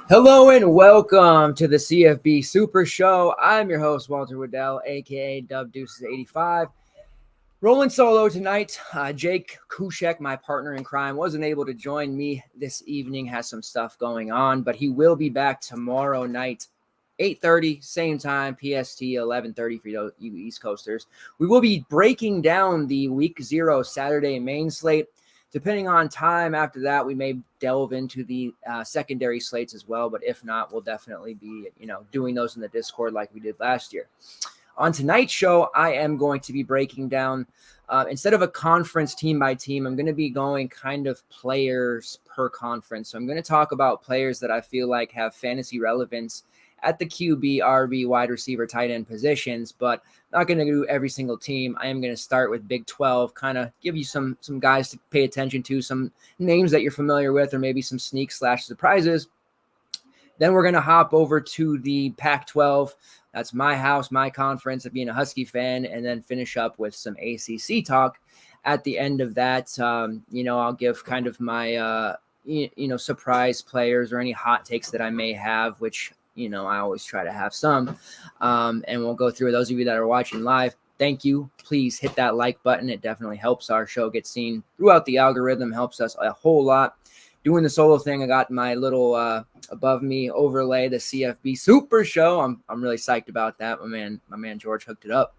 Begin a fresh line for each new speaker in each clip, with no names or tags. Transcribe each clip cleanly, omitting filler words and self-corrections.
Hello and welcome to the CFB Super Show. I'm your host, Walter Waddell, aka Dub Deuces 85. Rolling solo tonight. Jake Kushek, my partner in crime, wasn't able to join me this evening, has some stuff going on, but he will be back tomorrow night, 8:30, same time, PST, 11:30 for you East Coasters. We will be breaking down the Week 0 Saturday main slate. Depending on time after that, we may delve into the secondary slates as well. But if not, we'll definitely be, doing those in the Discord like we did last year. On tonight's show, I am going to be breaking down, instead of a conference team by team, I'm going to be going kind of players per conference. So I'm going to talk about players that I feel like have fantasy relevance at the QB, RB, wide receiver, tight end positions, but not going to do every single team. I am going to start with Big 12, kind of give you some guys to pay attention to, some names that you're familiar with, or maybe some sneak/surprises. Then we're going to hop over to the Pac-12. That's my house, my conference of being a Husky fan, and then finish up with some ACC talk. At the end of that, I'll give kind of my, surprise players or any hot takes that I may have, which I always try to have some, and we'll go through. Those of you that are watching live, thank you. Please hit that like button. It definitely helps our show get seen throughout the algorithm, helps us a whole lot. Doing the solo thing, I got my little above me overlay, the CFB Super Show. I'm really psyched about that. My man George hooked it up.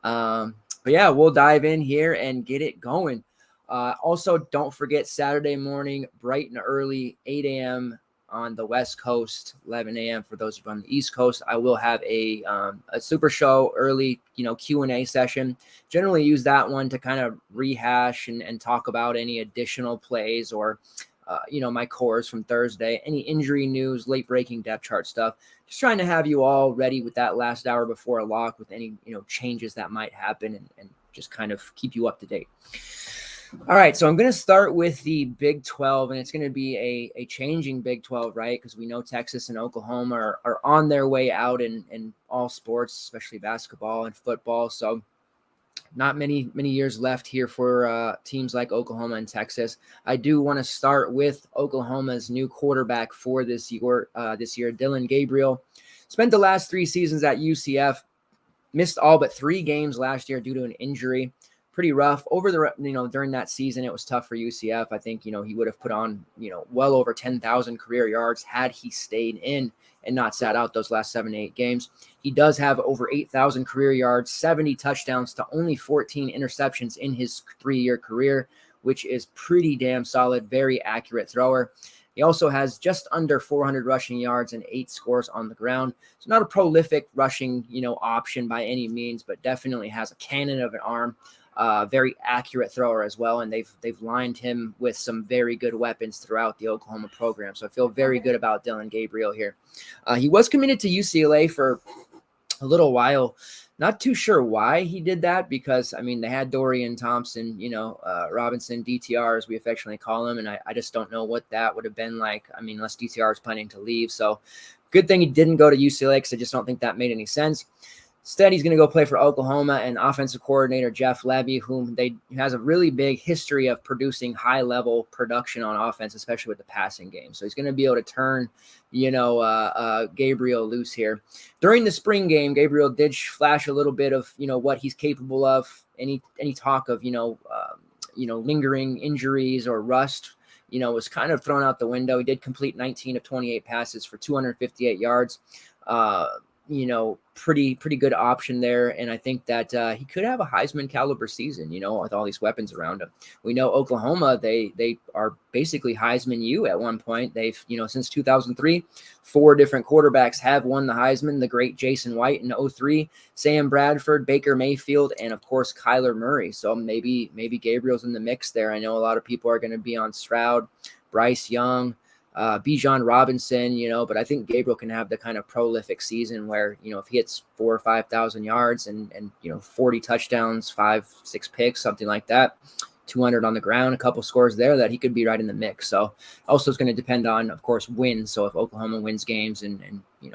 But yeah, we'll dive in here and get it going. Also, don't forget Saturday morning, bright and early, 8 a.m. on the West Coast, 11 a.m. for those of you on the East Coast. I will have a Super Show early, Q&A session. Generally use that one to kind of rehash and talk about any additional plays or, my cores from Thursday, any injury news, late breaking depth chart stuff. Just trying to have you all ready with that last hour before a lock with any, changes that might happen and just kind of keep you up to date. All right, so I'm going to start with the Big 12, and it's going to be a changing Big 12, right? Because we know Texas and Oklahoma are on their way out in all sports, especially basketball and football. So not many years left here for teams like Oklahoma and Texas. I do want to start with Oklahoma's new quarterback for this year, Dillon Gabriel. Spent the last 3 seasons at UCF, missed all but 3 games last year due to an injury. Pretty rough during that season. It was tough for UCF. I think, he would have put on, well over 10,000 career yards had he stayed in and not sat out those last 7-8 games. He does have over 8,000 career yards, 70 touchdowns to only 14 interceptions in his 3-year career, which is pretty damn solid, very accurate thrower. He also has just under 400 rushing yards and 8 scores on the ground. So not a prolific rushing, option by any means, but definitely has a cannon of an arm. Very accurate thrower as well, and they've lined him with some very good weapons throughout the Oklahoma program. So I feel very good about Dillon Gabriel here. He was committed to UCLA for a little while. Not too sure why he did that because, they had Dorian Thompson, Robinson, DTR, as we affectionately call him, and I just don't know what that would have been like. Unless DTR is planning to leave. So good thing he didn't go to UCLA because I just don't think that made any sense. Instead, he's going to go play for Oklahoma and offensive coordinator Jeff Lebby, whom has a really big history of producing high-level production on offense, especially with the passing game. So he's going to be able to turn, Gabriel loose here. During the spring game, Gabriel did flash a little bit of, what he's capable of. Any talk of, lingering injuries or rust, was kind of thrown out the window. He did complete 19 of 28 passes for 258 yards. Pretty good option there. And I think that he could have a Heisman caliber season, with all these weapons around him. We know Oklahoma, they are basically Heisman U at one point. They've, since 2003, 4 different quarterbacks have won the Heisman, the great Jason White in 2003, Sam Bradford, Baker Mayfield, and of course, Kyler Murray. So maybe Gabriel's in the mix there. I know a lot of people are going to be on Stroud, Bryce Young, Bijan Robinson, but I think Gabriel can have the kind of prolific season where, if he hits 4,000 or 5,000 yards and 40 touchdowns, 5-6 picks, something like that, 200 on the ground, a couple scores there, that he could be right in the mix. So also it's going to depend on, of course, wins. So if Oklahoma wins games and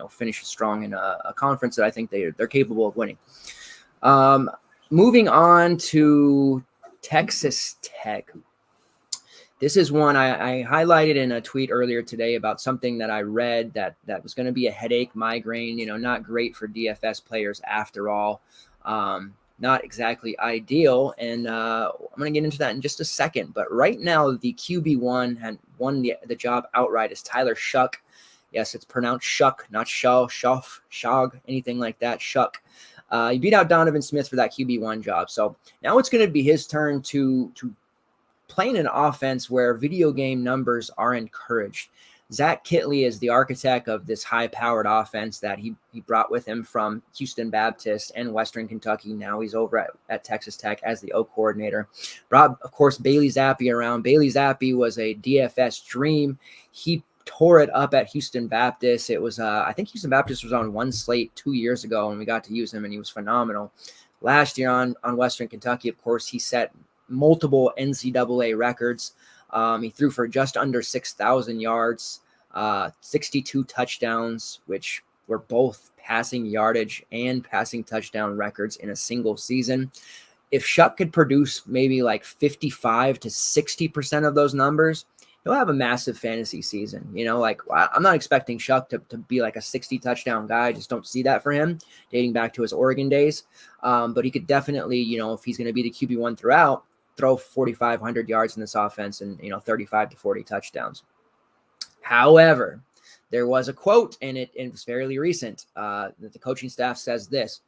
finishes strong in a conference that I think they're capable of winning. Moving on to Texas Tech. This is one I highlighted in a tweet earlier today about something that I read that was going to be a headache, migraine, not great for DFS players after all. Not exactly ideal. And I'm going to get into that in just a second. But right now, the QB1 had won the job outright is Tyler Shuck. Yes, it's pronounced Shuck, not Shaw, Shuff, Shog, anything like that. Shuck. He beat out Donovan Smith for that QB1 job. So now it's going to be his turn to playing an offense where video game numbers are encouraged. Zach Kittley is the architect of this high-powered offense that he brought with him from Houston Baptist and Western Kentucky. Now he's over at Texas Tech as the O coordinator. Brought, of course, Bailey Zappi around. Bailey Zappi was a DFS dream. He tore it up at Houston Baptist. It was, I think Houston Baptist was on one slate 2 years ago, and we got to use him, and he was phenomenal. Last year on Western Kentucky, of course, he set multiple NCAA records. He threw for just under 6,000 yards, 62 touchdowns, which were both passing yardage and passing touchdown records in a single season. If Shuck could produce maybe like 55 to 60% of those numbers, he'll have a massive fantasy season. I'm not expecting Shuck to be like a 60 touchdown guy. I just don't see that for him dating back to his Oregon days. But he could definitely, if he's going to be the QB1 throughout, throw 4,500 yards in this offense and, 35 to 40 touchdowns. However, there was a quote, and it was fairly recent, that the coaching staff says this: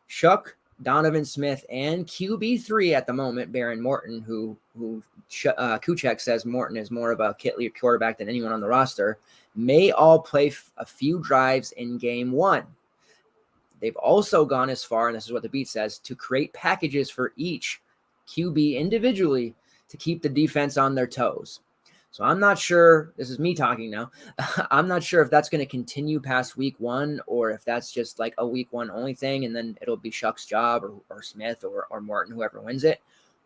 Shuck, Donovan Smith, and QB3 at the moment, Baron Morton, who Kuchek says Morton is more of a Kittley quarterback than anyone on the roster, may all play a few drives in game one. They've also gone as far, and this is what the beat says, to create packages for each QB individually to keep the defense on their toes. So I'm not sure, this is me talking now, I'm not sure if that's going to continue past week one or if that's just like a week one only thing and then it'll be Shuck's job or Smith or Morton, whoever wins it,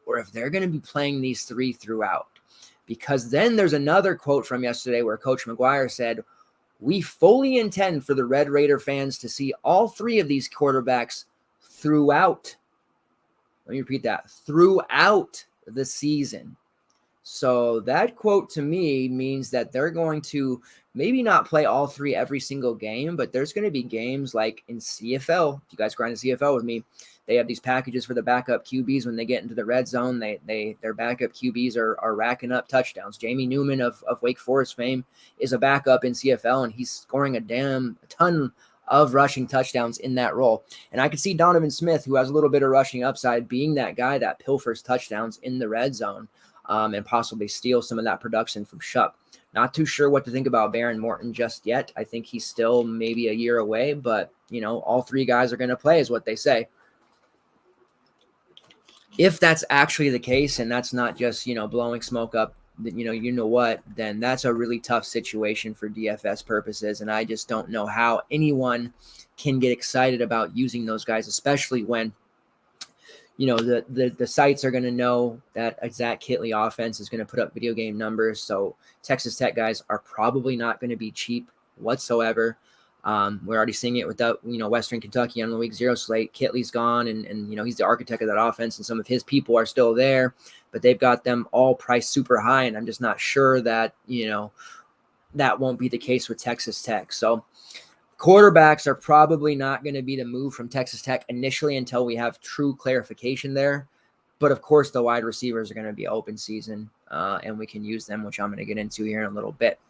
or if they're going to be playing these three throughout. Because then there's another quote from yesterday where Coach McGuire said, "We fully intend for the Red Raider fans to see all three of these quarterbacks throughout." Let me repeat that. Throughout the season. So that quote to me means that they're going to maybe not play all three every single game, but there's going to be games like in CFL. If you guys grind the CFL with me, they have these packages for the backup QBs when they get into the red zone. Their backup QBs are racking up touchdowns. Jamie Newman of Wake Forest fame is a backup in CFL, and he's scoring a ton of rushing touchdowns in that role. And I could see Donovan Smith, who has a little bit of rushing upside, being that guy that pilfers touchdowns in the red zone and possibly steal some of that production from Shuck. Not too sure what to think about Baron Morton just yet. I think he's still maybe a year away, but, all three guys are going to play is what they say. If that's actually the case and that's not just, blowing smoke up, then that's a really tough situation for DFS purposes. And I just don't know how anyone can get excited about using those guys, especially when, the sites are going to know that a Zach Kittley offense is going to put up video game numbers. So Texas Tech guys are probably not going to be cheap whatsoever. We're already seeing it with the, Western Kentucky on the week 0 slate. Kittley's gone and he's the architect of that offense and some of his people are still there, but they've got them all priced super high. And I'm just not sure that, that won't be the case with Texas Tech. So quarterbacks are probably not going to be the move from Texas Tech initially until we have true clarification there. But of course, the wide receivers are going to be open season and we can use them, which I'm going to get into here in a little bit.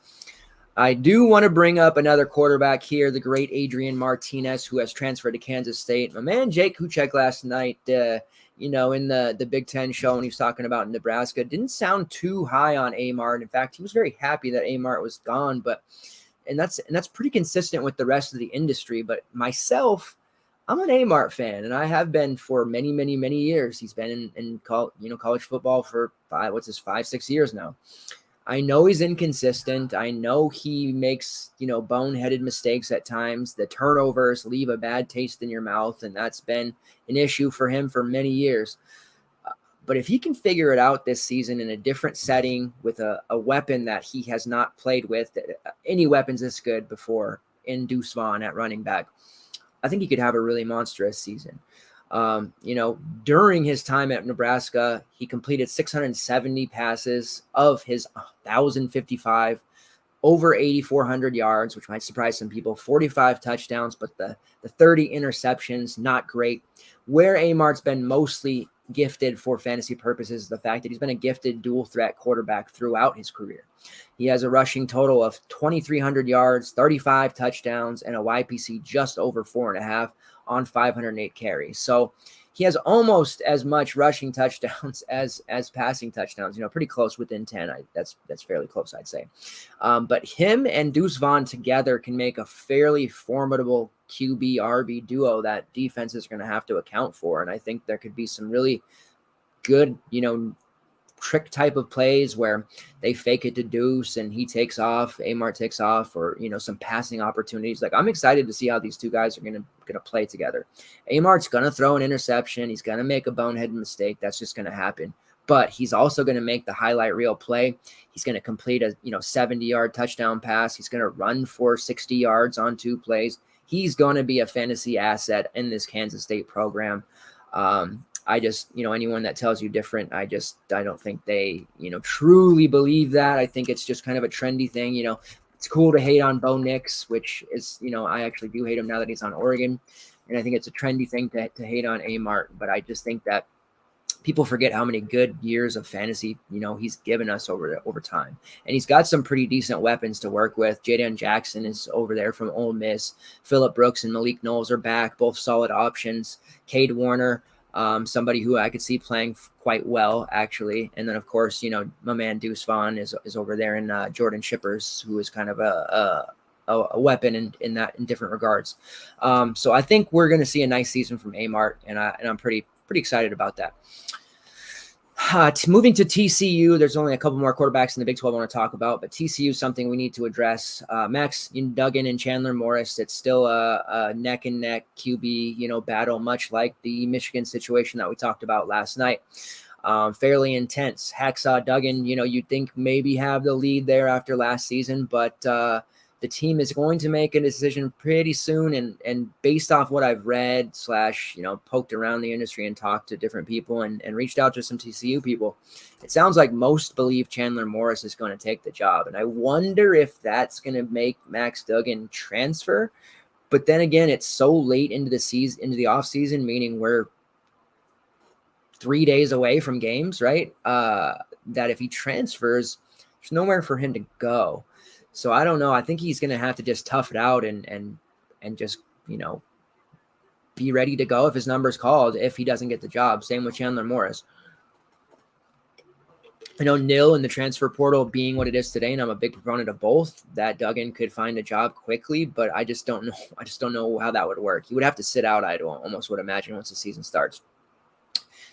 I do want to bring up another quarterback here, the great Adrian Martinez, who has transferred to Kansas State. My man Jake Kuchek last night, in the Big Ten show when he was talking about Nebraska, didn't sound too high on Amart. In fact, he was very happy that Amart was gone, and that's pretty consistent with the rest of the industry. But myself, I'm an Amart fan, and I have been for many, many, many years. He's been in college football for 5-6 years now. I know he's inconsistent. I know he makes, boneheaded mistakes at times. The turnovers leave a bad taste in your mouth, and that's been an issue for him for many years. But if he can figure it out this season in a different setting with a weapon that he has not played with, any weapons this good before in Deuce Vaughn at running back, I think he could have a really monstrous season. During his time at Nebraska, he completed 670 passes of his 1,055, over 8,400 yards, which might surprise some people, 45 touchdowns, but the 30 interceptions, not great. Where Amart's been mostly gifted for fantasy purposes is the fact that he's been a gifted dual threat quarterback throughout his career. He has a rushing total of 2,300 yards, 35 touchdowns, and a YPC just over 4.5 on 508 carries. So he has almost as much rushing touchdowns as passing touchdowns, pretty close, within 10. That's fairly close, I'd say. But him and Deuce Vaughn together can make a fairly formidable QB RB duo that defense is going to have to account for. And I think there could be some really good, trick type of plays where they fake it to Deuce and he takes off, Amart takes off, or some passing opportunities. Like, I'm excited to see how these two guys are gonna play together. Amart's gonna throw an interception, he's gonna make a bonehead mistake. That's just gonna happen. But he's also gonna make the highlight reel play. He's gonna complete a 70-yard touchdown pass. He's gonna run for 60 yards on 2 plays. He's gonna be a fantasy asset in this Kansas State program. I just, anyone that tells you different, I don't think they, truly believe that. I think it's just kind of a trendy thing. It's cool to hate on Bo Nix, which is, I actually do hate him now that he's on Oregon. And I think it's a trendy thing to hate on Amart. But I just think that people forget how many good years of fantasy, he's given us over time. And he's got some pretty decent weapons to work with. Jaden Jackson is over there from Ole Miss. Phillip Brooks and Malik Knowles are back, both solid options. Cade Warner, somebody who I could see playing quite well, actually. And then, of course, my man Deuce Vaughn is over there, in Jordan Shippers, who is kind of a weapon in different regards. So I think we're going to see a nice season from Amart, and I'm pretty excited about that. Moving to TCU, there's only a couple more quarterbacks in the Big 12 I want to talk about, but TCU is something we need to address. Max Duggan and Chandler Morris, it's still a neck and neck QB, battle, much like the Michigan situation that we talked about last night. Fairly intense. Hacksaw Duggan, you'd think maybe have the lead there after last season, but the team is going to make a decision pretty soon. And based off what I've read / poked around the industry and talked to different people and reached out to some TCU people, it sounds like most believe Chandler Morris is going to take the job. And I wonder if that's going to make Max Duggan transfer. But then again, it's so late into the season, into the off season, meaning we're 3 days away from games, right? That if he transfers, there's nowhere for him to go. So I don't know. I think he's going to have to just tough it out and just, be ready to go if his number's called, if he doesn't get the job. Same with Chandler Morris. I know nil in the transfer portal being what it is today, and I'm a big proponent of both, that Duggan could find a job quickly, but I just don't know. I just don't know how that would work. He would have to sit out, I almost would imagine, once the season starts.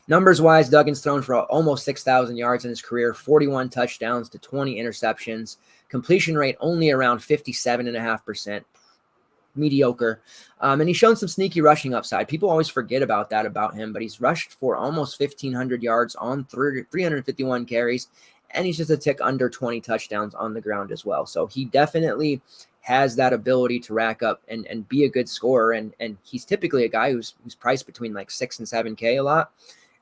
Numbers-wise, Duggan's thrown for almost 6,000 yards in his career, 41 touchdowns to 20 interceptions. Completion rate only around 57.5%. Mediocre. And he's shown some sneaky rushing upside. People always forget about that about him, but he's rushed for almost 1,500 yards on 351 carries, and he's just a tick under 20 touchdowns on the ground as well. So he definitely has that ability to rack up and be a good scorer. And he's typically a guy who's priced between like 6 and 7K a lot.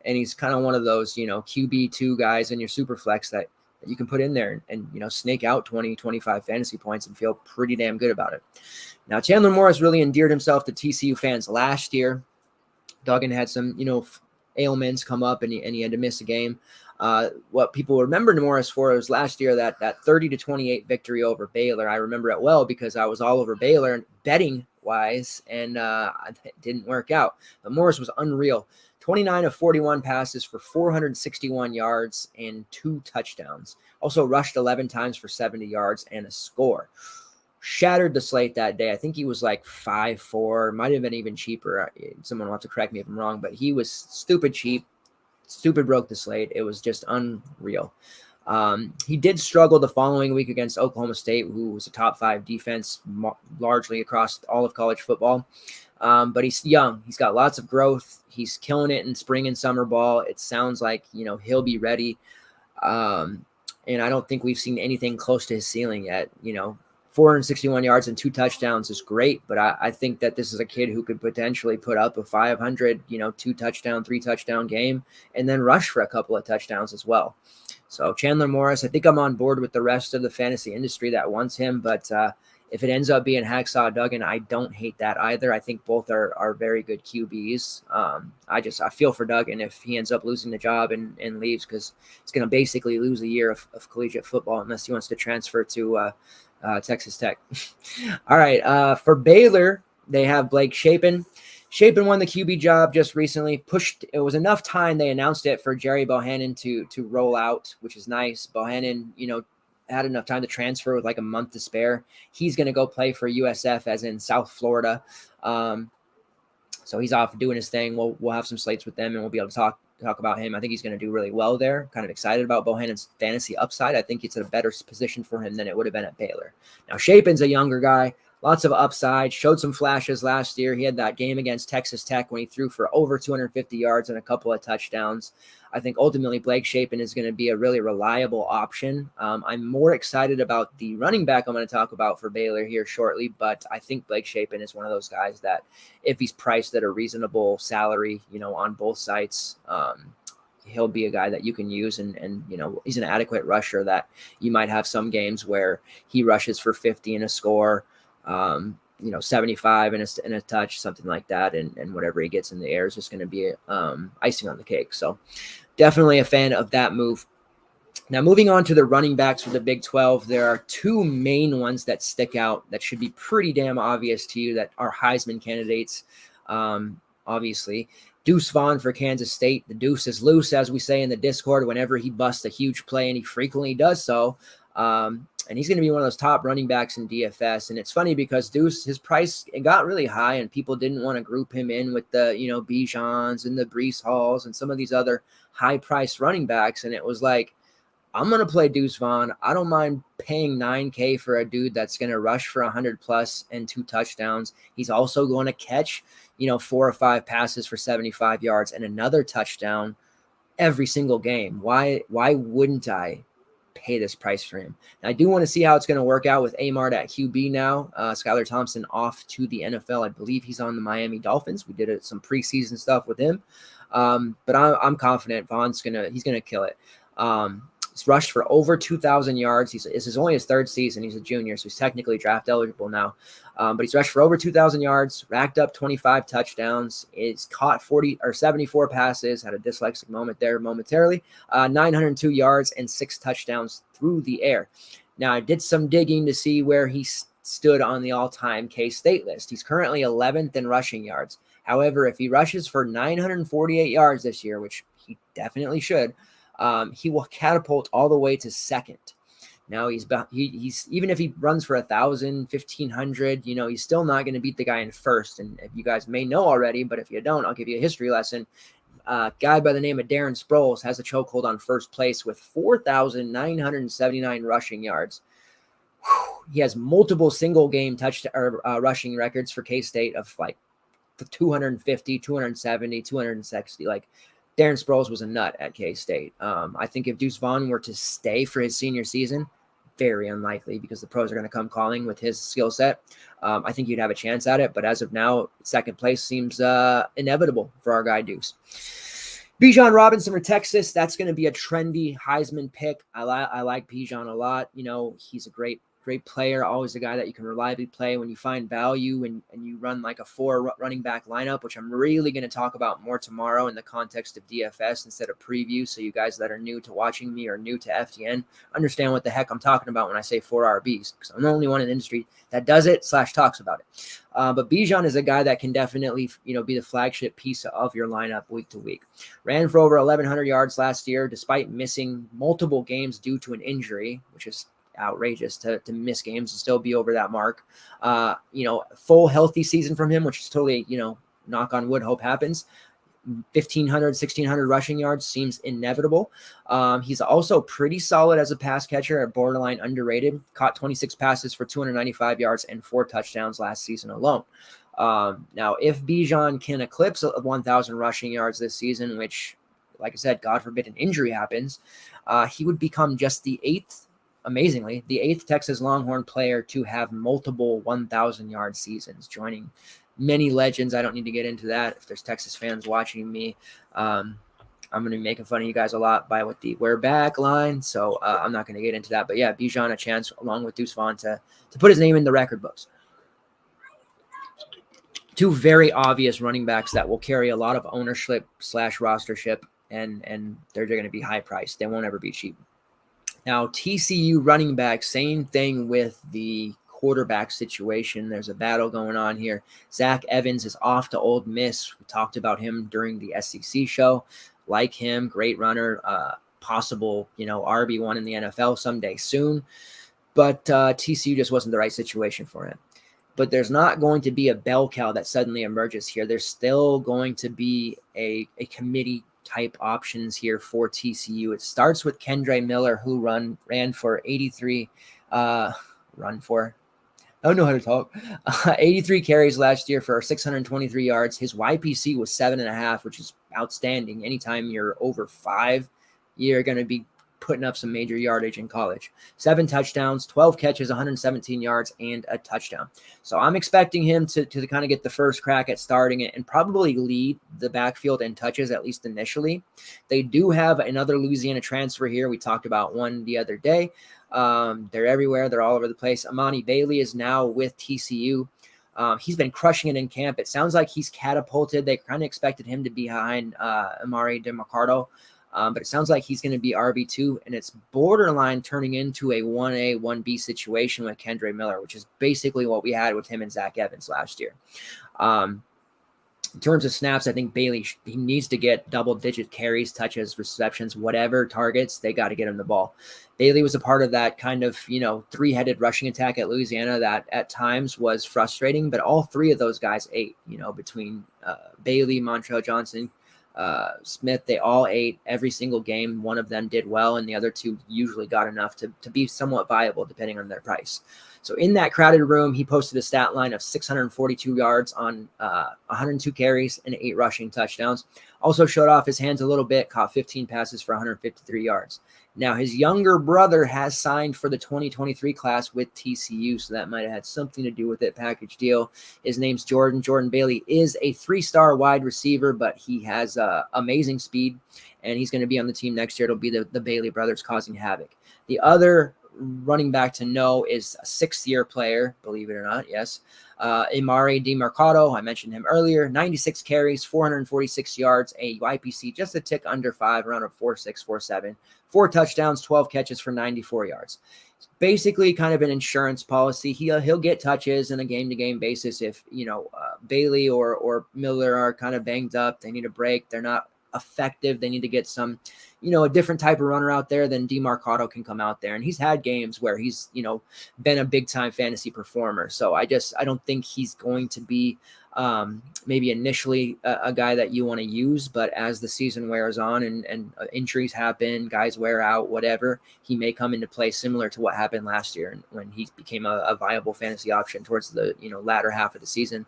And he's kind of one of those, QB2 guys in your super flex that you can put in there and snake out 20, 25 fantasy points and feel pretty damn good about it. Now, Chandler Morris really endeared himself to TCU fans last year. Duggan had some, ailments come up and he had to miss a game. What people remember Morris for was last year, that 30-28 victory over Baylor. I remember it well because I was all over Baylor betting wise, and it didn't work out. But Morris was unreal. 29 of 41 passes for 461 yards and 2 touchdowns. Also rushed 11 times for 70 yards and a score. Shattered the slate that day. I think he was like 5'4", might have been even cheaper. Someone will have to correct me if I'm wrong, but he was stupid cheap. Stupid broke the slate. It was just unreal. He did struggle the following week against Oklahoma State, who was a top 5 defense largely across all of college football. But he's young. He's got lots of growth. He's killing it in spring and summer ball. It sounds like, he'll be ready. And I don't think we've seen anything close to his ceiling yet. 461 yards and 2 touchdowns is great, but I think that this is a kid who could potentially put up a 500, 2 touchdown, 3 touchdown game, and then rush for a couple of touchdowns as well. So Chandler Morris, I think I'm on board with the rest of the fantasy industry that wants him, but if it ends up being Hacksaw Duggan, I don't hate that either. I think both are very good QBs. I feel for Duggan if he ends up losing the job and leaves, because he's going to basically lose a year of collegiate football unless he wants to transfer to Texas Tech. All right, for Baylor, they have Blake Shapen. Shapen won the QB job just recently. It was enough time. They announced it for Jerry Bohannon to roll out, which is nice. Bohannon, had enough time to transfer with like a month to spare. He's going to go play for USF, as in South Florida. So he's off doing his thing. We'll have some slates with them, and we'll be able to talk about him. I think he's going to do really well there. Kind of excited about Bohannon's fantasy upside. I think it's a better position for him than it would have been at Baylor. Now, Shapen's a younger guy. Lots of upside, showed some flashes last year. He had that game against Texas Tech when he threw for over 250 yards and a couple of touchdowns. I think ultimately Blake Shapen is going to be a really reliable option. I'm more excited about the running back I'm going to talk about for Baylor here shortly, but I think Blake Shapen is one of those guys that if he's priced at a reasonable salary, on both sites, he'll be a guy that you can use, and he's an adequate rusher that you might have some games where he rushes for 50 and a score, 75 and a touch, something like that. And whatever he gets in the air is just going to be icing on the cake. So definitely a fan of that move. Now, moving on to the running backs for the Big 12, there are two main ones that stick out that should be pretty damn obvious to you that are Heisman candidates. Obviously, Deuce Vaughn for Kansas State. The deuce is loose, as we say in the Discord, whenever he busts a huge play, and he frequently does so. And he's going to be one of those top running backs in DFS. And it's funny because Deuce, his price, it got really high, and people didn't want to group him in with the, Bijans and the Breece Halls and some of these other high-priced running backs. And it was like, I'm going to play Deuce Vaughn. I don't mind paying $9K for a dude that's going to rush for 100+ and 2 touchdowns. He's also going to catch, 4 or 5 passes for 75 yards and another touchdown every single game. Why wouldn't I pay this price for him? Now, I do want to see how it's going to work out with Amart at QB now. Skylar Thompson off to the NFL. I believe he's on the Miami Dolphins. We did some preseason stuff with him. But I'm confident Vaughn's he's going to kill it. He's rushed for over 2,000 yards. This is only his third season. He's a junior, so he's technically draft eligible now. But he's rushed for over 2,000 yards, racked up 25 touchdowns. He's caught 40 or 74 passes, had a dyslexic moment there momentarily, 902 yards and 6 touchdowns through the air. Now, I did some digging to see where he stood on the all-time K-State list. He's currently 11th in rushing yards. However, if he rushes for 948 yards this year, which he definitely should, he will catapult all the way to second. Now he's even if he runs for 1,000, 1,500, he's still not going to beat the guy in first. And if you guys may know already, but if you don't, I'll give you a history lesson. A guy by the name of Darren Sproles has a chokehold on first place with 4,979 rushing yards. He has multiple single game rushing records for K-State of like 250, 270, 260. Like, Darren Sproles was a nut at K-State. I think if Deuce Vaughn were to stay for his senior season, very unlikely because the pros are going to come calling with his skill set. I think you'd have a chance at it, but as of now, second place seems inevitable for our guy Deuce. Bijan Robinson for Texas, that's going to be a trendy Heisman pick. I like Bijan a lot. He's a great player, always a guy that you can reliably play when you find value and you run like a 4 running back lineup, which I'm really going to talk about more tomorrow in the context of DFS instead of preview. So you guys that are new to watching me or new to FTN understand what the heck I'm talking about when I say 4 RBs, because I'm the only one in the industry that does it / talks about it. But Bijan is a guy that can definitely, be the flagship piece of your lineup week to week. Ran for over 1,100 yards last year, despite missing multiple games due to an injury, which is outrageous to miss games and still be over that mark. Full healthy season from him, which is totally, knock on wood, hope happens. 1,500, 1,600 rushing yards seems inevitable. He's also pretty solid as a pass catcher, at borderline underrated. Caught 26 passes for 295 yards and 4 touchdowns last season alone. Now, if Bijan can eclipse 1,000 rushing yards this season, which, like I said, God forbid an injury happens, he would become just the 8th amazingly, the 8th Texas Longhorn player to have multiple 1,000-yard seasons, joining many legends. I don't need to get into that. If there's Texas fans watching me, I'm going to be making fun of you guys a lot with the "we're back" line, so I'm not going to get into that. But yeah, Bijan a chance along with Deuce Vaughn to put his name in the record books. Two very obvious running backs that will carry a lot of ownership / rostership, and they're going to be high priced. They won't ever be cheap. Now, TCU running back, same thing with the quarterback situation. There's a battle going on here. Zach Evans is off to Ole Miss. We talked about him during the SEC show. Like him, great runner, possible, RB1 in the NFL someday soon. But TCU just wasn't the right situation for him. But there's not going to be a bell cow that suddenly emerges here. There's still going to be a committee type options here for TCU. It starts with Kendre Miller, who ran for 83 I don't know how to talk. 83 carries last year for 623 yards. His YPC was 7.5, which is outstanding. Anytime you're over 5, you're going to be putting up some major yardage in college. 7 touchdowns, 12 catches, 117 yards, and a touchdown. So I'm expecting him to kind of get the first crack at starting it and probably lead the backfield in touches, at least initially. They do have another Louisiana transfer here. We talked about one the other day. They're everywhere. They're all over the place. Amani Bailey is now with TCU. He's been crushing it in camp. It sounds like he's catapulted. They kind of expected him to be behind Amari DeMarcado. But it sounds like he's going to be RB2, and it's borderline turning into a 1A, 1B situation with Kendre Miller, which is basically what we had with him and Zach Evans last year. In terms of snaps, I think Bailey, he needs to get double-digit carries, touches, receptions, whatever targets. They got to get him the ball. Bailey was a part of that kind of, three-headed rushing attack at Louisiana that at times was frustrating, but all three of those guys ate, between Bailey, Montrell Johnson, Smith, they all ate every single game. One of them did well, and the other two usually got enough to be somewhat viable depending on their price. So in that crowded room, he posted a stat line of 642 yards on 102 carries and 8 rushing touchdowns. Also showed off his hands a little bit, caught 15 passes for 153 yards. Now, his younger brother has signed for the 2023 class with TCU, so that might have had something to do with it, package deal. His name's Jordan. Jordan Bailey is a 3-star wide receiver, but he has amazing speed, and he's going to be on the team next year. It'll be the Bailey brothers causing havoc. The other running back to know is a 6th-year player, believe it or not, yes. Amari DeMarcado, I mentioned him earlier, 96 carries, 446 yards, a YPC just a tick under 5, around a 4.6, 4.7, 4 touchdowns, 12 catches for 94 yards. It's basically kind of an insurance policy. He'll get touches on a game-to-game basis if, Bailey or Miller are kind of banged up, they need a break, they're not effective, they need to get some, a different type of runner out there, then DeMarcado can come out there. And he's had games where he's, been a big time fantasy performer. So I don't think he's going to be maybe initially a guy that you want to use, but as the season wears on and injuries happen, guys wear out, whatever, he may come into play similar to what happened last year when he became a viable fantasy option towards the, latter half of the season.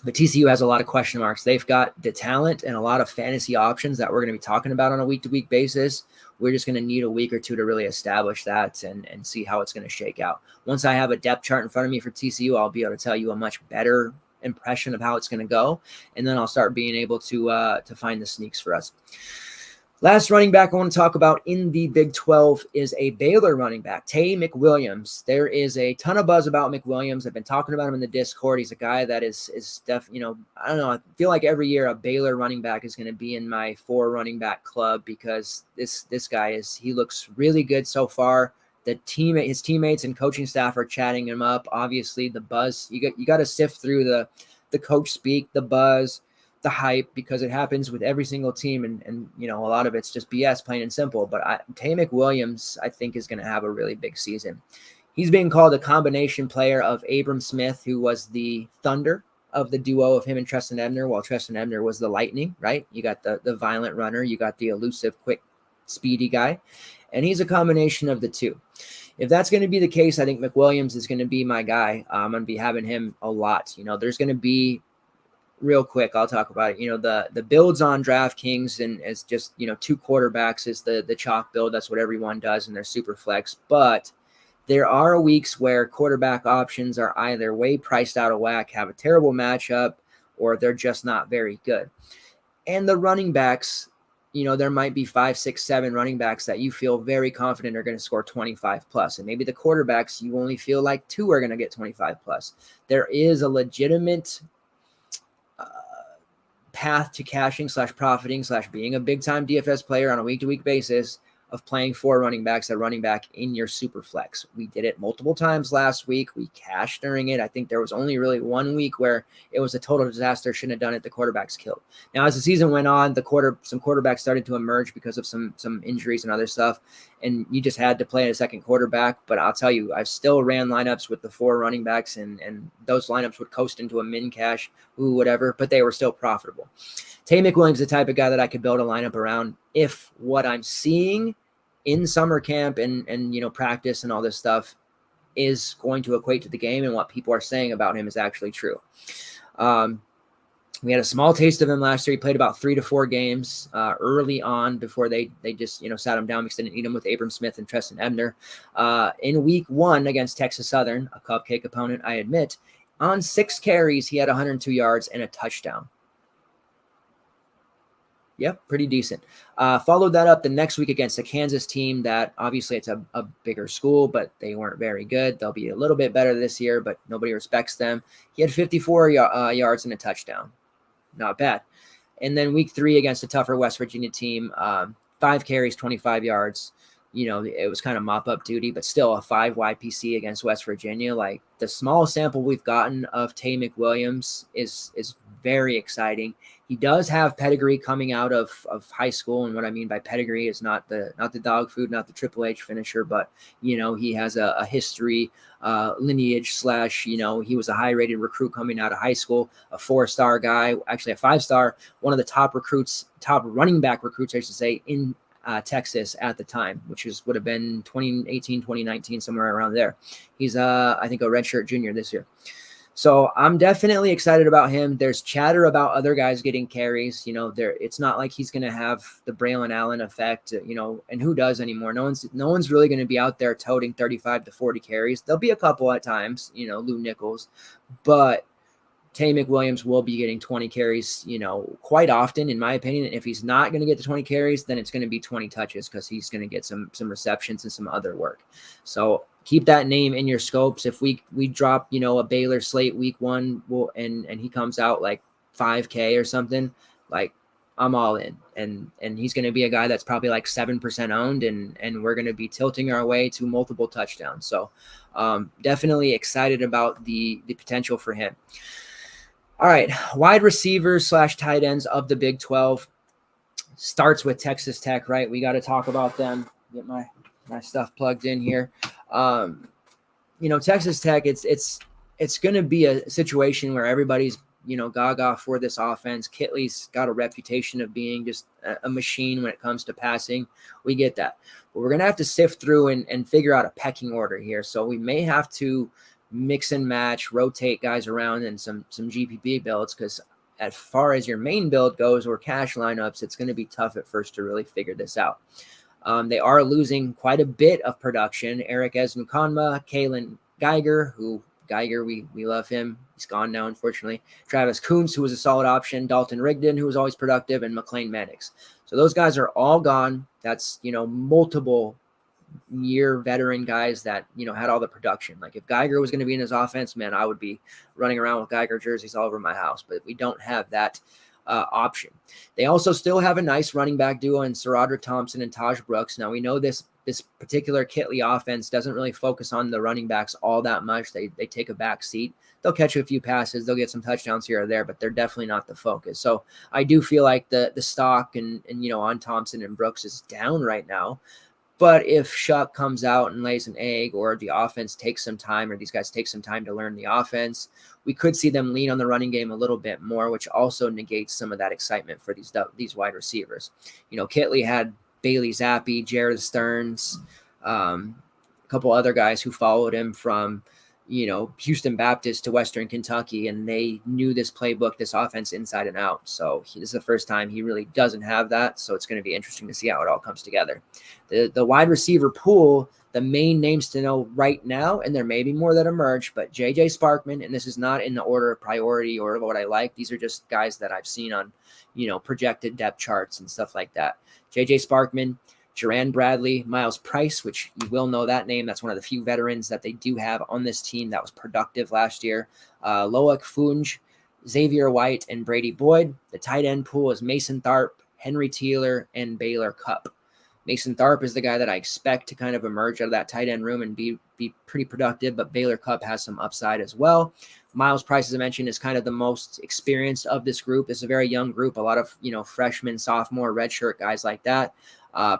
But TCU has a lot of question marks. They've got the talent and a lot of fantasy options that we're going to be talking about on a week-to-week basis. We're just going to need a week or two to really establish that and see how it's going to shake out. Once I have a depth chart in front of me for TCU, I'll be able to tell you a much better impression of how it's going to go, and then I'll start being able to find the sneaks for us. Last running back I want to talk about in the Big 12 is a Baylor running back, Tay McWilliams. There is a ton of buzz about McWilliams. I've been talking about him in the Discord. He's a guy that is I don't know. I feel like every year a Baylor running back is going to be in my 4 running back club because this guy he looks really good so far. His teammates and coaching staff are chatting him up. Obviously, the buzz, you got to sift through the coach speak, the buzz, the hype, because it happens with every single team, and a lot of it's just BS, plain and simple. But Tay McWilliams, I think, is going to have a really big season. He's being called a combination player of Abram Smith, who was the Thunder of the duo of him and Treston Ebner, while Treston Ebner was the Lightning, right? You got the violent runner, you got the elusive, quick, speedy guy, and he's a combination of the two. If that's going to be the case, I think McWilliams is going to be my guy. I'm going to be having him a lot. There's going to be real quick, I'll talk about it. The builds on DraftKings and as just, 2 quarterbacks is the chalk build. That's what everyone does in their super flex. But there are weeks where quarterback options are either way priced out of whack, have a terrible matchup, or they're just not very good. And the running backs, there might be 5, 6, 7 running backs that you feel very confident are going to score 25 plus. And maybe the quarterbacks, you only feel like 2 are going to get 25 plus. There is a legitimate path to cashing / profiting / being a big time DFS player on a week-to-week basis of playing 4 running backs at running back in your super flex. We did it multiple times last week. We cashed during it. I think there was only really 1 week where it was a total disaster. Shouldn't have done it. The quarterbacks killed. Now, as the season went on, some quarterbacks started to emerge because of some injuries and other stuff, and you just had to play a second quarterback. But I'll tell you, I still ran lineups with the 4 running backs, and those lineups would coast into a min cash, whatever, but they were still profitable. Tay McWilliams is the type of guy that I could build a lineup around if what I'm seeing in summer camp and practice and all this stuff is going to equate to the game and what people are saying about him is actually true. We had a small taste of him last year. He played about 3 to 4 games early on before they just sat him down because they didn't need him with Abram Smith and Treston Ebner. In week 1 against Texas Southern, a cupcake opponent, I admit, on 6 carries, he had 102 yards and a touchdown. Yep, pretty decent. Followed that up the next week against a Kansas team that obviously it's a bigger school, but they weren't very good. They'll be a little bit better this year, but nobody respects them. He had 54 yards and a touchdown. Not bad. And then week 3 against a tougher West Virginia team, 5 carries, 25 yards. It was kind of mop-up duty, but still a 5 YPC against West Virginia. Like, the small sample we've gotten of Tay McWilliams is very exciting. He does have pedigree coming out of high school, and what I mean by pedigree is not the dog food, not the Triple H finisher, but he has a history, lineage / he was a high-rated recruit coming out of high school, a 4-star guy, actually a 5-star, one of the top running back recruits, I should say, in Texas at the time, which would have been 2018, 2019, somewhere around there. He's I think a redshirt junior this year. So I'm definitely excited about him. There's chatter about other guys getting carries. It's not like he's going to have the Braylon Allen effect, and who does anymore? No one's really going to be out there toting 35 to 40 carries. There'll be a couple at times, Lou Nichols, but Tay McWilliams will be getting 20 carries, quite often, in my opinion. And if he's not going to get the 20 carries, then it's going to be 20 touches because he's going to get some receptions and some other work. So keep that name in your scopes. If we drop, a Baylor slate week 1, and he comes out like 5K or something, like, I'm all in. And he's going to be a guy that's probably like 7% owned, and we're going to be tilting our way to multiple touchdowns. So definitely excited about the potential for him. All right, wide receivers / tight ends of the Big 12 starts with Texas Tech, right? We got to talk about them. Get my stuff plugged in here. Texas Tech, it's going to be a situation where everybody's, gaga for this offense. Kitley's got a reputation of being just a machine when it comes to passing. We get that. But we're going to have to sift through and figure out a pecking order here. So we may have to mix and match, rotate guys around in some GPP builds, because as far as your main build goes or cash lineups, it's going to be tough at first to really figure this out. They are losing quite a bit of production. Eric Ezukanma, Kalen Geiger, we love him. He's gone now, unfortunately. Travis Coombs, who was a solid option. Dalton Rigdon, who was always productive. And McLean Mannix. So those guys are all gone. That's, multiple year veteran guys that had all the production. Like, if Geiger was going to be in his offense, man, I would be running around with Geiger jerseys all over my house, but we don't have that option. They also still have a nice running back duo in SaRodorick Thompson and Taj Brooks. Now, we know this particular Kitley offense doesn't really focus on the running backs all that much. They take a back seat. They'll catch a few passes. They'll get some touchdowns here or there, but they're definitely not the focus. So I do feel like the stock and on Thompson and Brooks is down right now. But if Shuck comes out and lays an egg, or the offense takes some time, or these guys take some time to learn the offense, we could see them lean on the running game a little bit more, which also negates some of that excitement for these wide receivers. Kitley had Bailey Zappi, Jared Stearns, a couple other guys who followed him from Houston Baptist to Western Kentucky, and they knew this playbook, this offense inside and out. So this is the first time he really doesn't have that. So it's going to be interesting to see how it all comes together. The wide receiver pool, the main names to know right now, and there may be more that emerge, but J.J. Sparkman, and this is not in the order of priority or what I like. These are just guys that I've seen on, projected depth charts and stuff like that. J.J. Sparkman, Jerand Bradley, Miles Price, which you will know that name. That's one of the few veterans that they do have on this team that was productive last year. Loic Funge, Xavier White, and Brady Boyd. The tight end pool is Mason Tharp, Henry Teeler, and Baylor Cupp. Mason Tharp is the guy that I expect to kind of emerge out of that tight end room and be pretty productive, but Baylor Cupp has some upside as well. Miles Price, as I mentioned, is kind of the most experienced of this group. It's a very young group, a lot of, freshmen, sophomore, redshirt guys like that.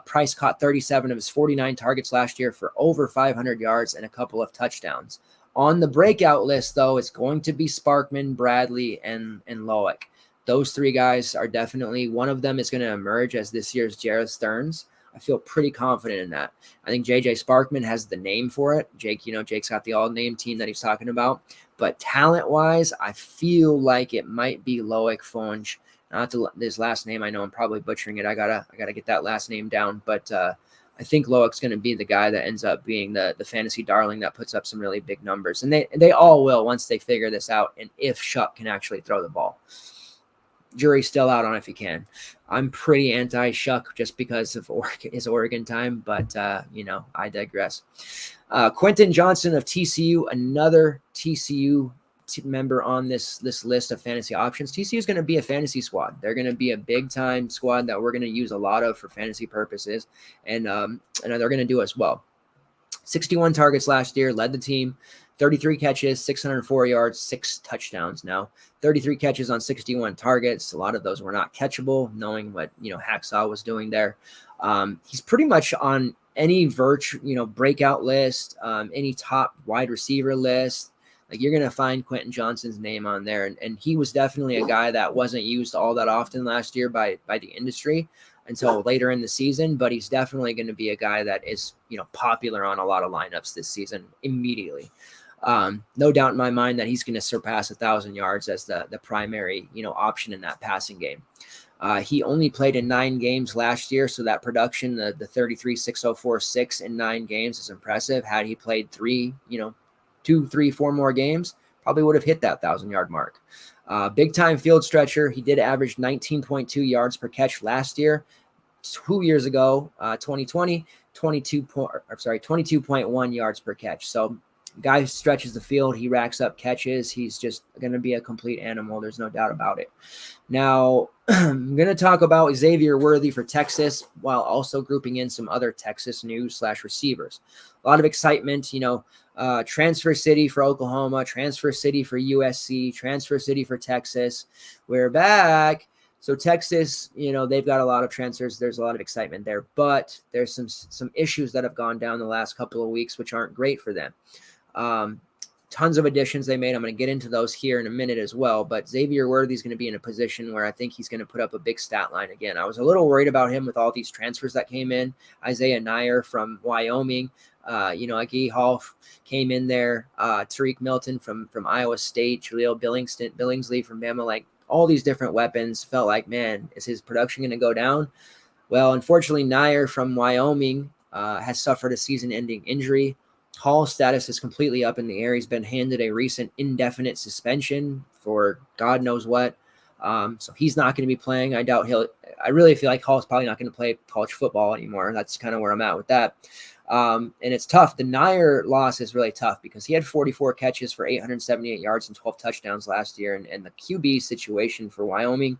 Price caught 37 of his 49 targets last year for over 500 yards and a couple of touchdowns. On the breakout list, though, it's going to be Sparkman, Bradley, and Loic. Those three guys are definitely, one of them is going to emerge as this year's Jarrett Stearns. I feel pretty confident in that. I think J.J. Sparkman has the name for it. Jake's got the all-name team that he's talking about. But talent-wise, I feel like it might be Loic Funge. Not his last name. I know I'm probably butchering it. I gotta get that last name down. But I think Loic's going to be the guy that ends up being the fantasy darling that puts up some really big numbers. And they all will once they figure this out. And if Shuck can actually throw the ball. Jury's still out on if he can. I'm pretty anti-Shuck just because of his Oregon time, but, I digress. Quentin Johnson of TCU, another TCU member on this list of fantasy options. TCU is going to be a fantasy squad. They're going to be a big-time squad that we're going to use a lot of for fantasy purposes, and they're going to do as well. 61 targets last year, led the team. 33 catches, 604 yards, 6 touchdowns. Now, 33 catches on 61 targets. A lot of those were not catchable, knowing what, Hacksaw was doing there. He's pretty much on any breakout list, any top wide receiver list. Like, you're going to find Quentin Johnson's name on there. And he was definitely a guy that wasn't used all that often last year by the industry until later in the season, but he's definitely going to be a guy that is, popular on a lot of lineups this season immediately. No doubt in my mind that he's going to surpass 1,000 yards as the primary, option in that passing game. He only played in 9 games last year, so that production, the 33-604-6 in 9 games is impressive. Had he played 2, 3, 4 more games, probably would have hit that 1,000-yard mark. Big time field stretcher. He did average 19.2 yards per catch last year. 2 years ago, 2020, 22.1 yards per catch. So guy stretches the field. He racks up catches. He's just going to be a complete animal. There's no doubt about it. Now, I'm going to talk about Xavier Worthy for Texas while also grouping in some other Texas news / receivers. A lot of excitement, transfer city for Oklahoma, transfer city for USC, transfer city for Texas. We're back. So Texas, they've got a lot of transfers. There's a lot of excitement there, but there's some issues that have gone down the last couple of weeks, which aren't great for them. Tons of additions they made. I'm going to get into those here in a minute as well, but Xavier Worthy is going to be in a position where I think he's going to put up a big stat line again. I was a little worried about him with all these transfers that came in. Isaiah Nair from Wyoming, Agee Hall came in there, Tariq Milton from Iowa State, Jaleel Billingsley from Bama, like all these different weapons. Felt like, man, is his production going to go down? Well, unfortunately, Nair from Wyoming has suffered a season-ending injury. Hall's status is completely up in the air. He's been handed a recent indefinite suspension for God knows what. So he's not going to be playing. I really feel like Hall's probably not going to play college football anymore. That's kind of where I'm at with that. And it's tough. The Nair loss is really tough because he had 44 catches for 878 yards and 12 touchdowns last year. And the QB situation for Wyoming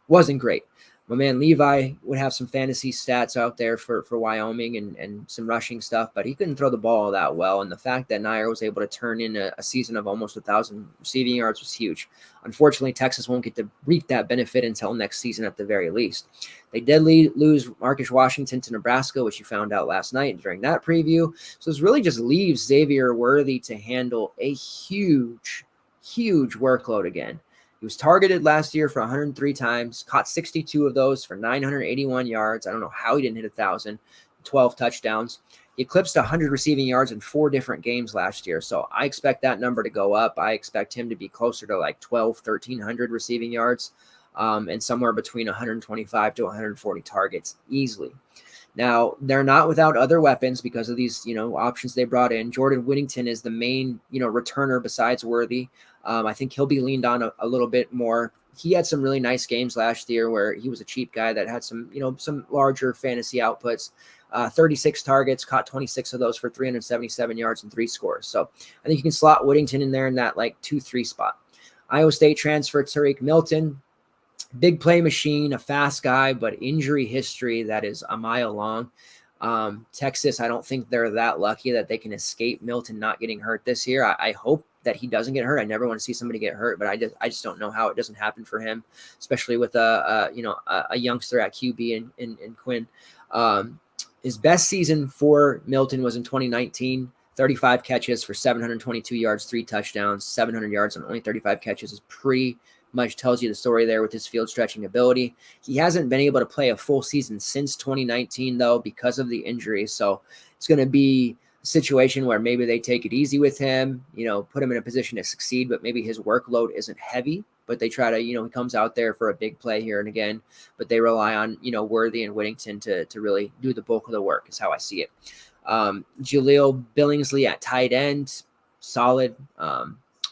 wasn't great. My man Levi would have some fantasy stats out there for Wyoming and some rushing stuff, but he couldn't throw the ball that well. And the fact that Nair was able to turn in a season of almost 1,000 receiving yards was huge. Unfortunately, Texas won't get to reap that benefit until next season at the very least. They did lose Marcus Washington to Nebraska, which you found out last night during that preview. So this really just leaves Xavier Worthy to handle a huge workload again. He was targeted last year for 103 times, caught 62 of those for 981 yards. I don't know how he didn't hit 1,000, 12 touchdowns. He eclipsed 100 receiving yards in 4 different games last year. So I expect that number to go up. I expect him to be closer to like 1,300 receiving yards and somewhere between 125 to 140 targets easily. Now, they're not without other weapons because of these, options they brought in. Jordan Whittington is the main, returner besides Worthy. I think he'll be leaned on a little bit more. He had some really nice games last year where he was a cheap guy that had some, some larger fantasy outputs. 36 targets, caught 26 of those for 377 yards and 3 scores. So I think you can slot Whittington in there in that like 2-3 spot. Iowa State transfer Tariq Milton. Big play machine, a fast guy, but injury history that is a mile long. Texas, I don't think they're that lucky that they can escape Milton not getting hurt this year. I hope that he doesn't get hurt. I never want to see somebody get hurt, but I just don't know how it doesn't happen for him, especially with a youngster at QB in Quinn. His best season for Milton was in 2019. 35 catches for 722 yards, 3 touchdowns, 700 yards on only 35 catches is pretty much tells you the story there with his field stretching ability. He hasn't been able to play a full season since 2019, though, because of the injury. So it's going to be a situation where maybe they take it easy with him, put him in a position to succeed, but maybe his workload isn't heavy. But they try to, he comes out there for a big play here and again, but they rely on, Worthy and Whittington to really do the bulk of the work is how I see it. Jaleel Billingsley at tight end, solid.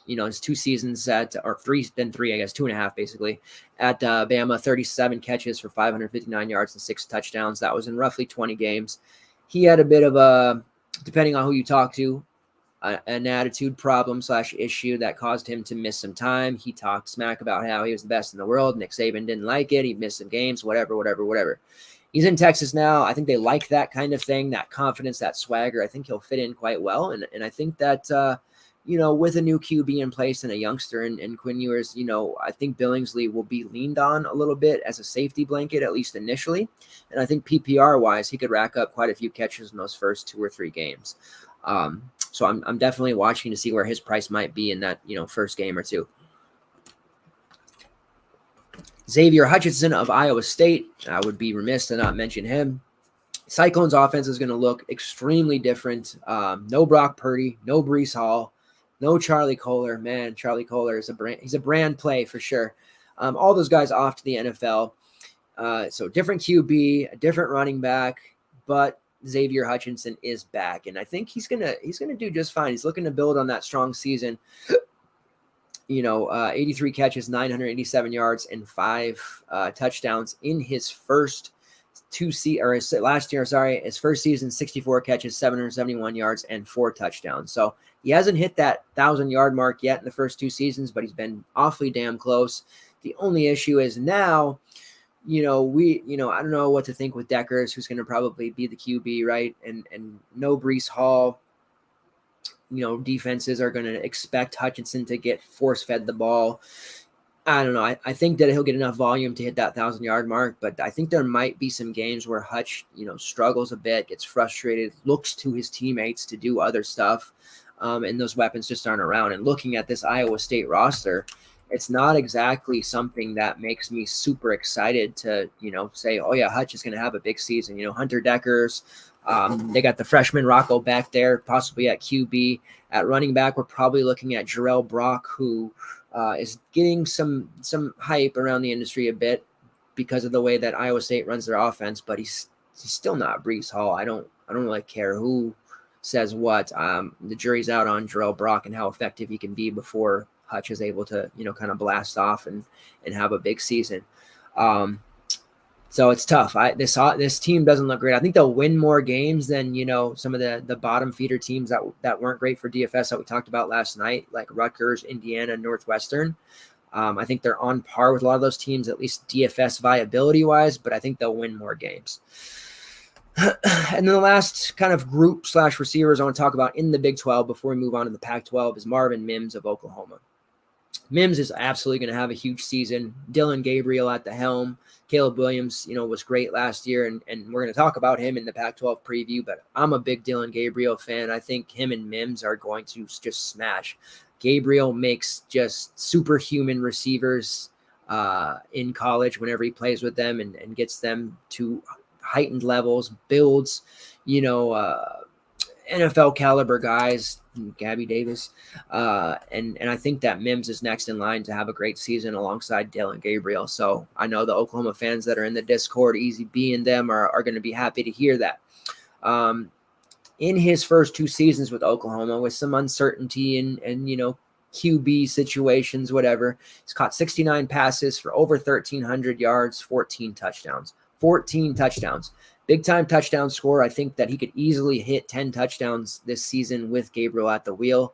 His 2 seasons or 3, then 3, I guess, 2.5 basically at Bama, 37 catches for 559 yards and 6 touchdowns. That was in roughly 20 games. He had a bit of a, depending on who you talk to, an attitude problem / issue that caused him to miss some time. He talked smack about how he was the best in the world. Nick Saban didn't like it. He missed some games, whatever. He's in Texas now. I think they like that kind of thing, that confidence, that swagger. I think he'll fit in quite well. And I think that, with a new QB in place and a youngster in Quinn Ewers, I think Billingsley will be leaned on a little bit as a safety blanket, at least initially. And I think PPR-wise, he could rack up quite a few catches in those first 2 or 3 games. So I'm definitely watching to see where his price might be in that, first game or 2. Xavier Hutchinson of Iowa State. I would be remiss to not mention him. Cyclones offense is going to look extremely different. No Brock Purdy, no Breece Hall, no Charlie Kohler. Man, Charlie Kohler is he's a brand play for sure. All those guys off to the NFL. So different QB, a different running back, but Xavier Hutchinson is back, and I think he's gonna do just fine. He's looking to build on that strong season. 83 catches, 987 yards, and 5 touchdowns in his first his first season, 64 catches, 771 yards, and 4 touchdowns. So he hasn't hit that 1,000-yard mark yet in the first 2 seasons, but he's been awfully damn close. The only issue is now, I don't know what to think with Deckers, who's going to probably be the QB, right? And no Breece Hall. Defenses are going to expect Hutchinson to get force-fed the ball. I don't know. I think that he'll get enough volume to hit that 1,000-yard mark, but I think there might be some games where Hutch, struggles a bit, gets frustrated, looks to his teammates to do other stuff, and those weapons just aren't around. And looking at this Iowa State roster, it's not exactly something that makes me super excited to, say, oh yeah, Hutch is going to have a big season. Hunter Deckers, they got the freshman Rocco back there, possibly at QB. At running back, we're probably looking at Jarrell Brock, who is getting some hype around the industry a bit because of the way that Iowa State runs their offense, but he's still not Breece Hall. I don't really care who says what. The jury's out on Jarrell Brock and how effective he can be before Hutch is able to, kind of blast off and have a big season. So it's tough. This team doesn't look great. I think they'll win more games than, some of the bottom feeder teams that weren't great for DFS that we talked about last night, like Rutgers, Indiana, Northwestern. I think they're on par with a lot of those teams, at least DFS viability wise, but I think they'll win more games. And then the last kind of group / receivers I want to talk about in the Big 12 before we move on to the Pac-12 is Marvin Mims of Oklahoma. Mims is absolutely going to have a huge season. Dylan Gabriel at the helm. Caleb Williams, was great last year, and we're going to talk about him in the Pac-12 preview, but I'm a big Dylan Gabriel fan. I think him and Mims are going to just smash. Gabriel makes just superhuman receivers in college whenever he plays with them and gets them to heightened levels, builds, NFL caliber guys, Gabby Davis, and I think that Mims is next in line to have a great season alongside Dillon Gabriel. So I know the Oklahoma fans that are in the Discord, Easy B and them are going to be happy to hear that. In his first 2 seasons with Oklahoma, with some uncertainty and QB situations, whatever, he's caught 69 passes for over 1,300 yards, 14 touchdowns. 14 touchdowns. Big time touchdown score. I think that he could easily hit 10 touchdowns this season with Gabriel at the wheel.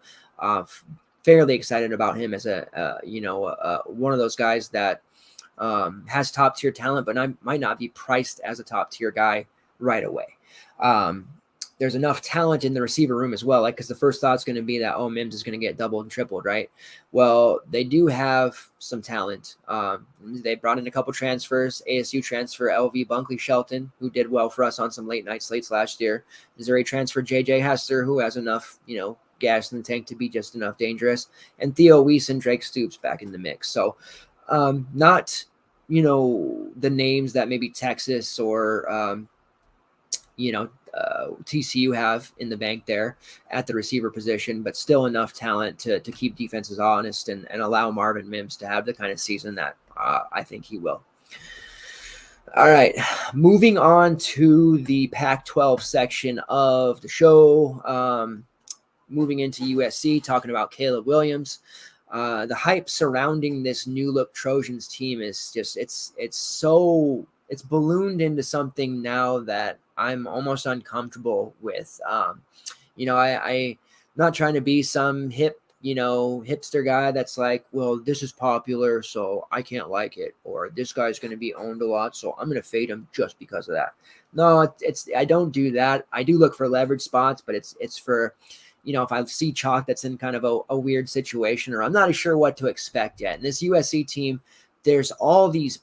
Fairly excited about him as one of those guys that has top tier talent, but might not be priced as a top tier guy right away. There's enough talent in the receiver room as well, because the first thought's going to be that, Mims is going to get doubled and tripled, right? Well, they do have some talent. They brought in a couple transfers, ASU transfer LV Bunkley Shelton, who did well for us on some late night slates last year. Missouri transfer JJ Hester, who has enough, gas in the tank to be just enough dangerous. And Theo Weiss and Drake Stoops back in the mix. So not, the names that maybe Texas or, TCU have in the bank there at the receiver position, but still enough talent to keep defenses honest and allow Marvin Mims to have the kind of season that I think he will. All right, moving on to the Pac-12 section of the show. Moving into USC, talking about Caleb Williams. The hype surrounding this new look Trojans team is just it's ballooned into something now that I'm almost uncomfortable with. I'm not trying to be some hipster guy that's like, well, this is popular, so I can't like it, or this guy's going to be owned a lot, so I'm going to fade him just because of that. No, I don't do that. I do look for leverage spots, but it's for, if I see chalk that's in kind of a weird situation, or I'm not sure what to expect yet. And this USC team, there's all these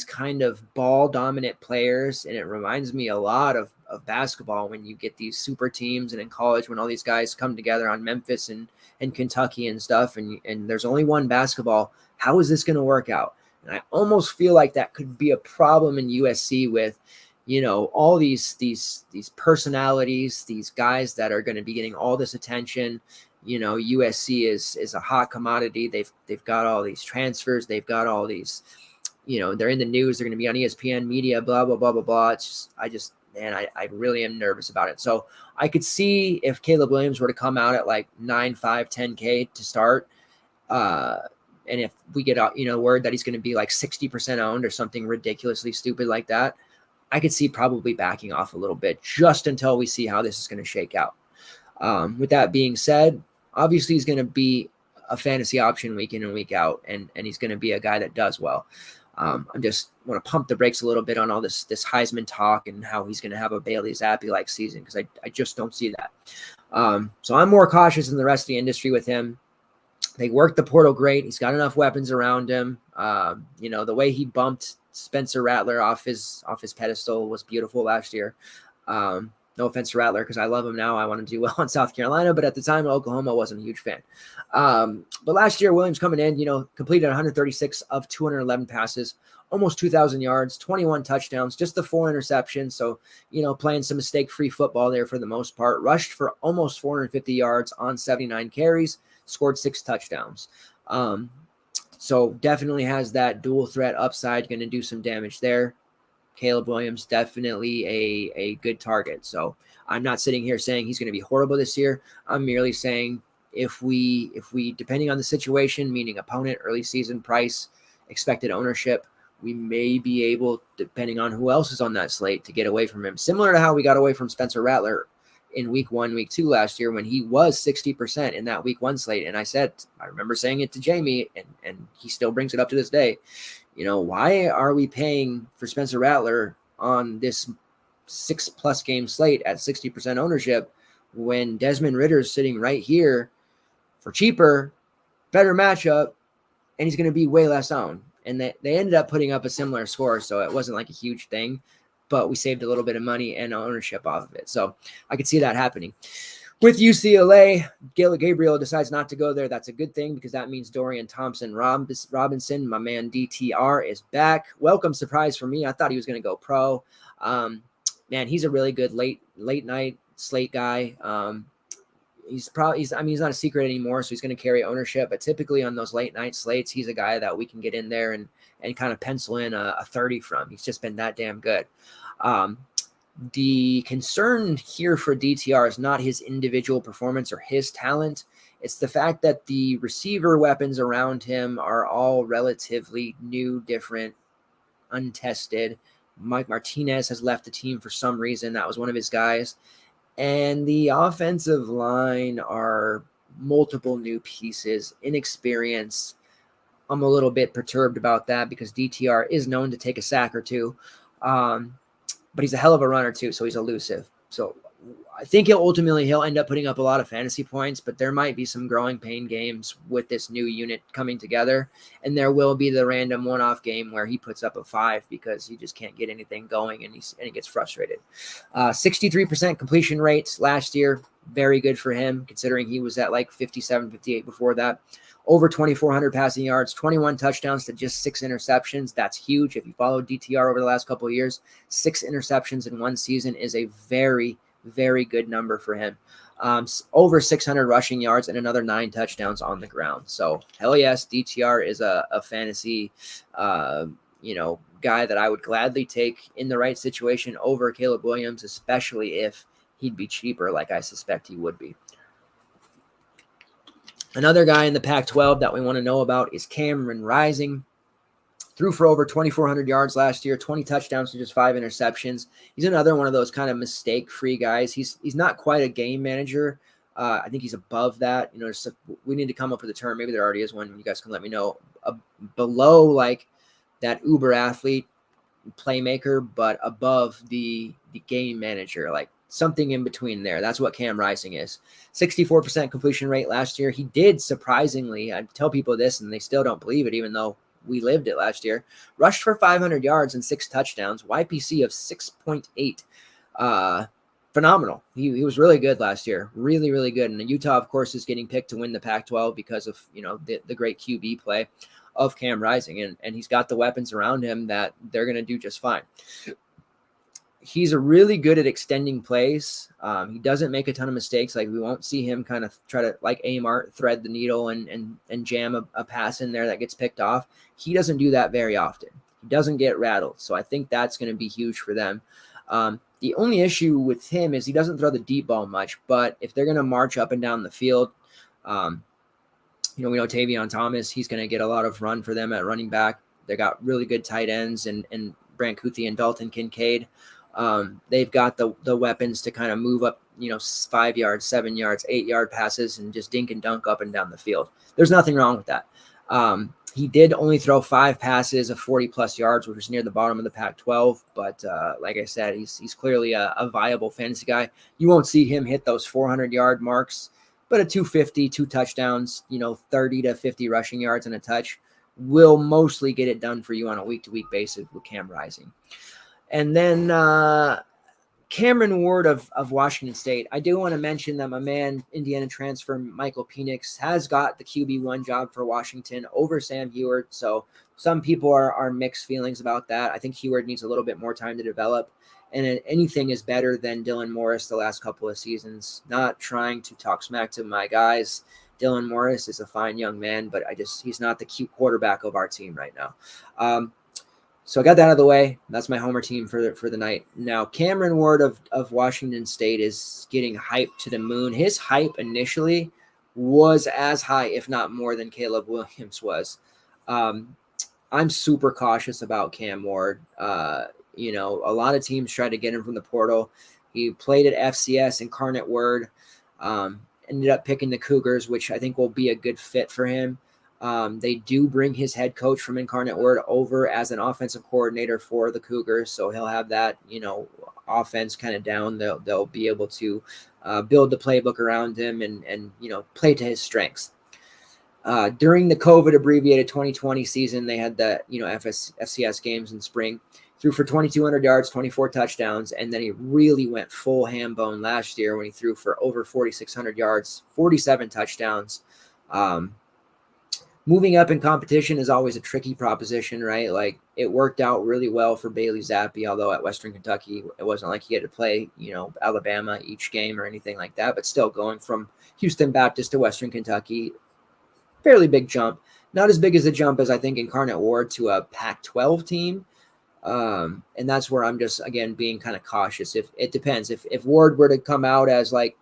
kind of ball dominant players. And it reminds me a lot of basketball when you get these super teams, and in college when all these guys come together on Memphis and Kentucky and stuff. And there's only one basketball. How is this going to work out? And I almost feel like that could be a problem in USC with, all these personalities, these guys that are going to be getting all this attention. USC is a hot commodity. They've got all these transfers. They've got all these, they're in the news. They're going to be on ESPN media, blah, blah, blah, blah, blah. It's just, I really am nervous about it. So I could see if Caleb Williams were to come out at like 9, 5, 10K to start, and if we get word that he's going to be like 60% owned or something ridiculously stupid like that, I could see probably backing off a little bit just until we see how this is going to shake out. With that being said, obviously he's going to be a fantasy option week in and week out, and he's going to be a guy that does well. I just want to pump the brakes a little bit on all this Heisman talk and how he's going to have a Bailey Zappi-like season, because I just don't see that. So I'm more cautious than the rest of the industry with him. They worked the portal great. He's got enough weapons around him. The way he bumped Spencer Rattler off his pedestal was beautiful last year. No offense to Rattler, because I love him now. I want to do well in South Carolina, but at the time, Oklahoma wasn't a huge fan. But last year, Williams coming in, completed 136 of 211 passes, almost 2,000 yards, 21 touchdowns, just the 4 interceptions. So, playing some mistake-free football there for the most part. Rushed for almost 450 yards on 79 carries, scored 6 touchdowns. So definitely has that dual threat upside, going to do some damage there. Caleb Williams, definitely a good target. So I'm not sitting here saying he's going to be horrible this year. I'm merely saying if we depending on the situation, meaning opponent, early season price, expected ownership, we may be able, depending on who else is on that slate, to get away from him. Similar to how we got away from Spencer Rattler in week 1, week 2 last year, when he was 60% in that week 1 slate. And I remember saying it to Jamie, and he still brings it up to this day. Why are we paying for Spencer Rattler on this 6+ game slate at 60% ownership when Desmond Ritter's sitting right here for cheaper, better matchup, and he's going to be way less owned? And they ended up putting up a similar score, so it wasn't like a huge thing, but we saved a little bit of money and ownership off of it. So I could see that happening. With UCLA, Gabriel decides not to go there. That's a good thing, because that means Dorian Thompson-Robinson, my man DTR, is back. Welcome surprise for me. I thought he was going to go pro. Man, he's a really good late night slate guy. He's not a secret anymore, so he's going to carry ownership. But typically on those late night slates, he's a guy that we can get in there and kind of pencil in a 30 from. He's just been that damn good. The concern here for DTR is not his individual performance or his talent. It's the fact that the receiver weapons around him are all relatively new, different, untested. Mike Martinez has left the team for some reason. That was one of his guys. And the offensive line are multiple new pieces, inexperience. I'm a little bit perturbed about that because DTR is known to take a sack or two. But he's a hell of a runner too, so he's elusive. So I think he'll end up putting up a lot of fantasy points, but there might be some growing pain games with this new unit coming together. And there will be the random one-off game where he puts up a 5 because he just can't get anything going and he gets frustrated. 63% completion rates last year. Very good for him, considering he was at like 57, 58 before that. Over 2,400 passing yards, 21 touchdowns to just 6 interceptions. That's huge. If you follow DTR over the last couple of years, 6 interceptions in one season is a very, very good number for him. Over 600 rushing yards and another 9 touchdowns on the ground. So hell yes, DTR is a fantasy, guy that I would gladly take in the right situation over Caleb Williams, especially if he'd be cheaper, like I suspect he would be. Another guy in the Pac-12 that we want to know about is Cameron Rising. Threw for over 2,400 yards last year, 20 touchdowns to just 5 interceptions. He's another one of those kind of mistake-free guys. He's not quite a game manager. I think he's above that. We need to come up with a term. Maybe there already is one. You guys can let me know. Below like that uber athlete playmaker, but above the game manager, like something in between there. That's what Cam Rising is. 64% completion rate last year. He did surprisingly, I tell people this and they still don't believe it, even though we lived it last year. Rushed for 500 yards and 6 touchdowns. YPC of 6.8. Phenomenal. He was really good last year. Really, really good. And Utah, of course, is getting picked to win the Pac-12 because of, the great QB play of Cam Rising. And he's got the weapons around him that they're going to do just fine. He's really good at extending plays. He doesn't make a ton of mistakes. Like we won't see him kind of try to like Amart thread the needle and jam a pass in there that gets picked off. He doesn't do that very often. He doesn't get rattled. So I think that's going to be huge for them. The only issue with him is he doesn't throw the deep ball much, but if they're going to march up and down the field, we know Tavion Thomas, he's going to get a lot of run for them at running back. They got really good tight ends and Brant Kuthi and Dalton Kincaid. They've got the weapons to kind of move up, 5 yards, 7 yards, 8-yard passes and just dink and dunk up and down the field. There's nothing wrong with that. He did only throw 5 passes of 40+ yards, which was near the bottom of the Pac-12. But like I said, he's clearly a viable fantasy guy. You won't see him hit those 400-yard marks, but a 250, 2 touchdowns, 30 to 50 rushing yards and a touch will mostly get it done for you on a week-to-week basis with Cam Rising. And then Cameron Ward of Washington State. I do want to mention that my man, Indiana transfer Michael Penix, has got the QB1 job for Washington over Sam Heward. So some people are mixed feelings about that. I think Heward needs a little bit more time to develop. And anything is better than Dylan Morris the last couple of seasons. Not trying to talk smack to my guys. Dylan Morris is a fine young man, but he's not the cute quarterback of our team right now. So I got that out of the way. That's my homer team for the night. Now, Cameron Ward of Washington State is getting hyped to the moon. His hype initially was as high, if not more, than Caleb Williams was. I'm super cautious about Cam Ward. A lot of teams tried to get him from the portal. He played at FCS Incarnate Word. Ended up picking the Cougars, which I think will be a good fit for him. They do bring his head coach from Incarnate Word over as an offensive coordinator for the Cougars. So he'll have that, offense kind of down. They'll be able to build the playbook around him and play to his strengths. During the COVID abbreviated 2020 season, they had the, FCS games in spring. Threw for 2,200 yards, 24 touchdowns, and then he really went full ham bone last year when he threw for over 4,600 yards, 47 touchdowns. moving up in competition is always a tricky proposition, right? Like it worked out really well for Bailey Zappi, although at Western Kentucky, it wasn't like he had to play, Alabama each game or anything like that, but still going from Houston Baptist to Western Kentucky, fairly big jump. Not as big as a jump as I think Incarnate Word to a Pac-12 team. And that's where I'm just, again, being kind of cautious. If it depends, if Ward were to come out as like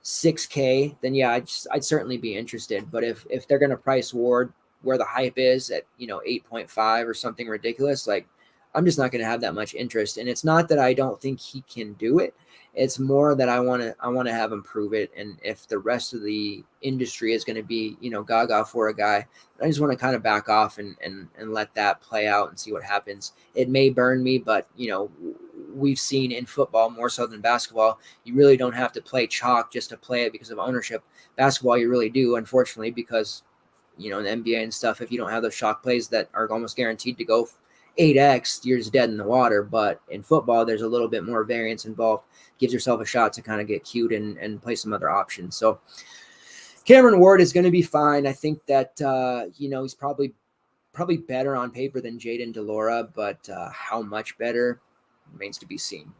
6K, then yeah, I'd certainly be interested. But if they're going to price Ward where the hype is at, 8.5 or something ridiculous, like I'm just not going to have that much interest. And it's not that I don't think he can do it. It's more that I want to have him prove it. And if the rest of the industry is going to be, gaga for a guy, I just want to kind of back off and let that play out and see what happens. It may burn me, but we've seen in football more so than basketball, you really don't have to play chalk just to play it because of ownership. Basketball, you really do, unfortunately, because in the NBA and stuff, if you don't have those chalk plays that are almost guaranteed to go 8x, you're just dead in the water. But in football, there's a little bit more variance involved. Gives yourself a shot to kind of get cute and play some other options. So Cameron Ward is going to be fine. I think that, he's probably better on paper than Jaden DeLora, but how much better remains to be seen.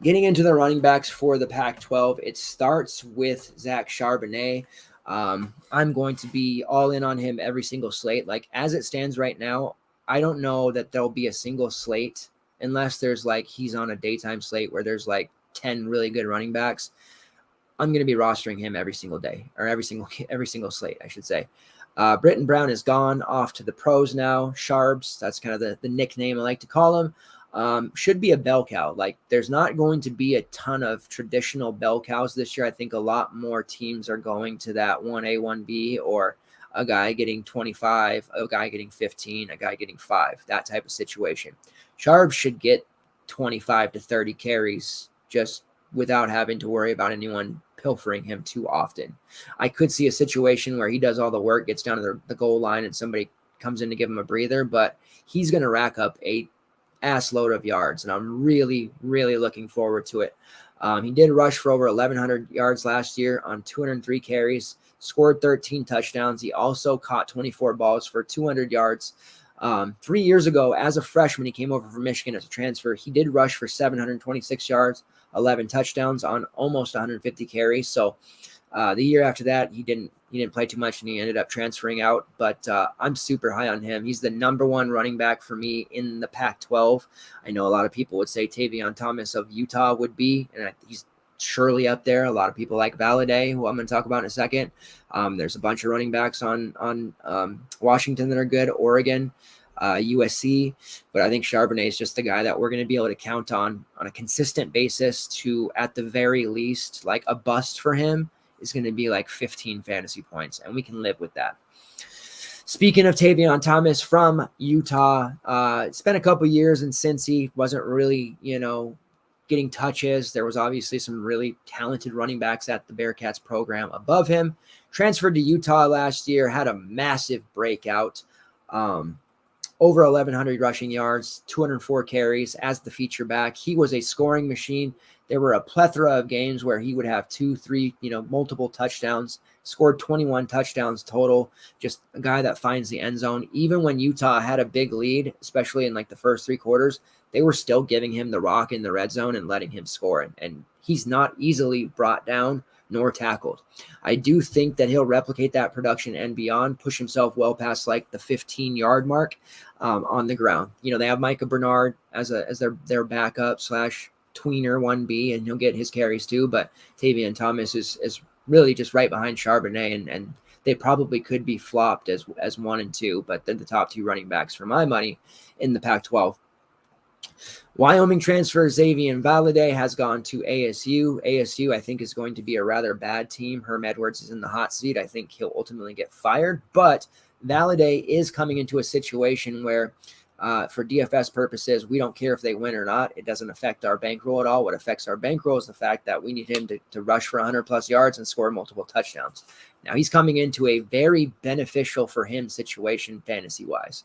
Getting into the running backs for the Pac-12, it starts with Zach Charbonnet. I'm going to be all in on him every single slate. Like as it stands right now, I don't know that there'll be a single slate unless there's like he's on a daytime slate where there's like 10 really good running backs. I'm going to be rostering him every single day, or every single slate, I should say. Britton Brown is gone off to the pros now. Sharbs, that's kind of the nickname I like to call him. Should be a bell cow. Like there's not going to be a ton of traditional bell cows this year. I think a lot more teams are going to that 1A, 1B, or a guy getting 25, a guy getting 15, a guy getting 5, that type of situation. Sharbs should get 25 to 30 carries just without having to worry about anyone pilfering him too often. I could see a situation where he does all the work, gets down to the goal line, and somebody comes in to give him a breather, but he's going to rack up a ass load of yards, and I'm really, really looking forward to it. He did rush for over 1,100 yards last year on 203 carries, scored 13 touchdowns. He also caught 24 balls for 200 yards. 3 years ago, as a freshman, he came over from Michigan as a transfer. He did rush for 726 yards, 11 touchdowns on almost 150 carries. So the year after that, he didn't play too much, and he ended up transferring out. But I'm super high on him. He's the number one running back for me in the Pac-12. I know a lot of people would say Tavion Thomas of Utah would be, and he's surely up there. A lot of people like Valladay, who I'm going to talk about in a second. There's a bunch of running backs on Washington that are good, Oregon, USC, but I think Charbonnet is just the guy that we're going to be able to count on a consistent basis to, at the very least, like a bust for him is going to be like 15 fantasy points, and we can live with that. Speaking of Tavion Thomas from Utah, it's been a couple years, and since he wasn't really, getting touches, there was obviously some really talented running backs at the Bearcats program above him. Transferred to Utah last year, had a massive breakout. Over 1,100 rushing yards, 204 carries as the feature back. He was a scoring machine. There were a plethora of games where he would have 2, 3, multiple touchdowns, scored 21 touchdowns total. Just a guy that finds the end zone. Even when Utah had a big lead, especially in like the first 3 quarters, they were still giving him the rock in the red zone and letting him score. And he's not easily brought down nor tackled. I do think that he'll replicate that production and beyond, push himself well past like the 15-yard mark on the ground. They have Micah Bernard as their backup / tweener 1B, and he'll get his carries too. But Tavion Thomas is really just right behind Charbonnet, and they probably could be flopped as 1 and 2, but they're the top 2 running backs for my money in the Pac-12. Wyoming transfer Xavier Valladay has gone to ASU. ASU, I think, is going to be a rather bad team. Herm Edwards is in the hot seat. I think he'll ultimately get fired. But Valladay is coming into a situation where, for DFS purposes, we don't care if they win or not. It doesn't affect our bankroll at all. What affects our bankroll is the fact that we need him to rush for 100-plus yards and score multiple touchdowns. Now, he's coming into a very beneficial for him situation fantasy-wise.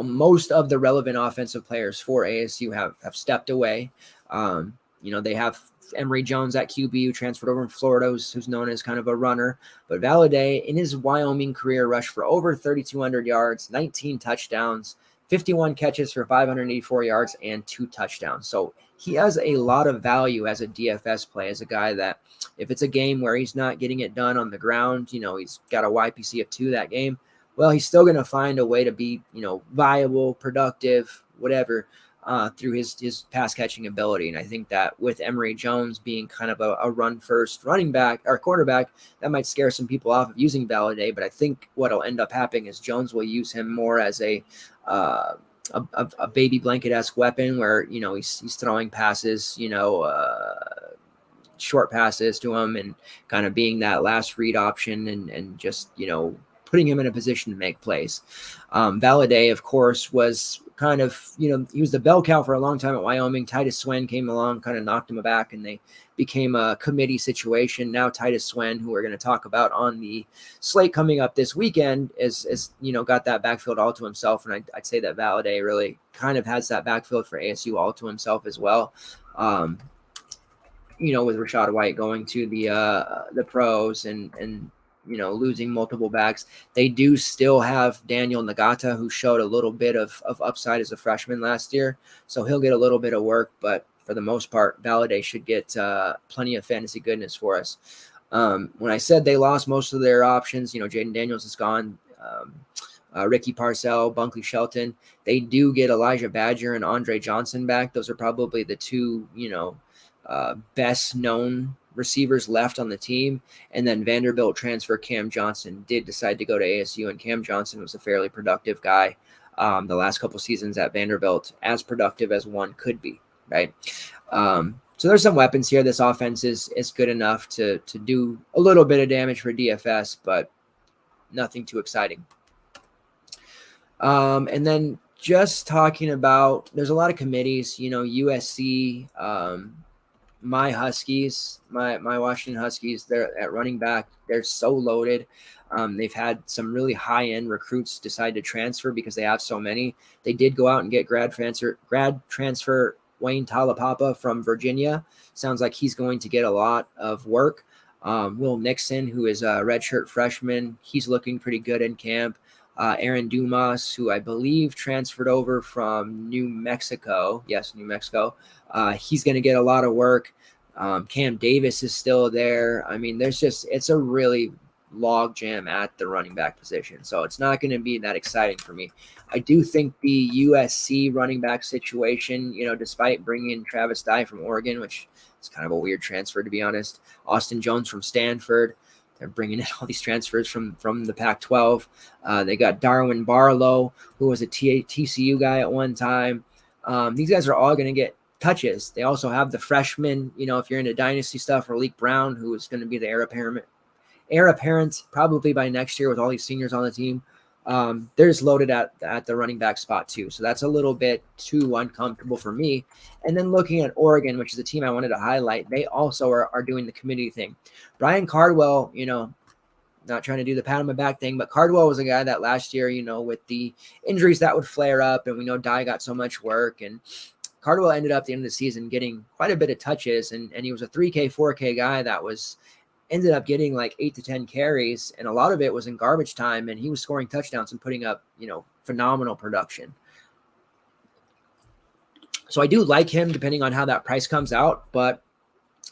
Most of the relevant offensive players for ASU have stepped away. They have Emory Jones at QB, who transferred over from Florida, who's known as kind of a runner. But Valladay, in his Wyoming career, rushed for over 3,200 yards, 19 touchdowns, 51 catches for 584 yards, and 2 touchdowns. So he has a lot of value as a DFS play, as a guy that if it's a game where he's not getting it done on the ground, he's got a YPC of 2 that game, well, he's still going to find a way to be, viable, productive, whatever, through his pass catching ability. And I think that with Emory Jones being kind of a run first running back or quarterback, that might scare some people off of using Valladay. But I think what'll end up happening is Jones will use him more as a baby blanket-esque weapon where, he's throwing passes, short passes to him and kind of being that last read option and just, putting him in a position to make plays. Valladay, of course, was kind of, he was the bell cow for a long time at Wyoming. Titus Swen came along, kind of knocked him back, and they became a committee situation. Now Titus Swen, who we're going to talk about on the slate coming up this weekend, is got that backfield all to himself. And I'd say that Valladay really kind of has that backfield for ASU all to himself as well. With Rashad White going to the pros and losing multiple backs. They do still have Daniel Nagata, who showed a little bit of upside as a freshman last year. So he'll get a little bit of work, but for the most part, Valladay should get plenty of fantasy goodness for us. When I said they lost most of their options, Jaden Daniels is gone. Ricky Parcell, Bunkley Shelton. They do get Elijah Badger and Andre Johnson back. Those are probably the 2, best known receivers left on the team. And then Vanderbilt transfer Cam Johnson did decide to go to ASU, and Cam Johnson was a fairly productive guy the last couple seasons at Vanderbilt, as productive as one could be, right? So there's some weapons here. This offense is good enough to do a little bit of damage for DFS, but nothing too exciting. And then just talking about, there's a lot of committees, USC, my Huskies, my Washington Huskies, they're at running back. They're so loaded. They've had some really high-end recruits decide to transfer because they have so many. They did go out and get grad transfer Wayne Talapapa from Virginia. Sounds like he's going to get a lot of work. Will Nixon, who is a redshirt freshman, he's looking pretty good in camp. Aaron Dumas, who I believe transferred over from New Mexico. Yes, New Mexico. He's going to get a lot of work. Cam Davis is still there. I mean, it's a really log jam at the running back position. So it's not going to be that exciting for me. I do think the USC running back situation, despite bringing in Travis Dye from Oregon, which is kind of a weird transfer, to be honest. Austin Jones from Stanford. They're bringing in all these transfers from the Pac-12. They got Darwin Barlow, who was a TCU guy at one time. These guys are all going to get touches. They also have the freshman, if you're into dynasty stuff, or Leek Brown, who is going to be the heir apparent probably by next year with all these seniors on the team. They're just loaded at the running back spot too. So that's a little bit too uncomfortable for me. And then looking at Oregon, which is a team I wanted to highlight, they also are doing the committee thing. Brian Cardwell, not trying to do the pat on my back thing, but Cardwell was a guy that last year, with the injuries that would flare up, and we know Dye got so much work, and Cardwell ended up at the end of the season getting quite a bit of touches, and he was a 3K, 4K guy that ended up getting like 8 to 10 carries, and a lot of it was in garbage time, and he was scoring touchdowns and putting up, phenomenal production. So I do like him depending on how that price comes out, but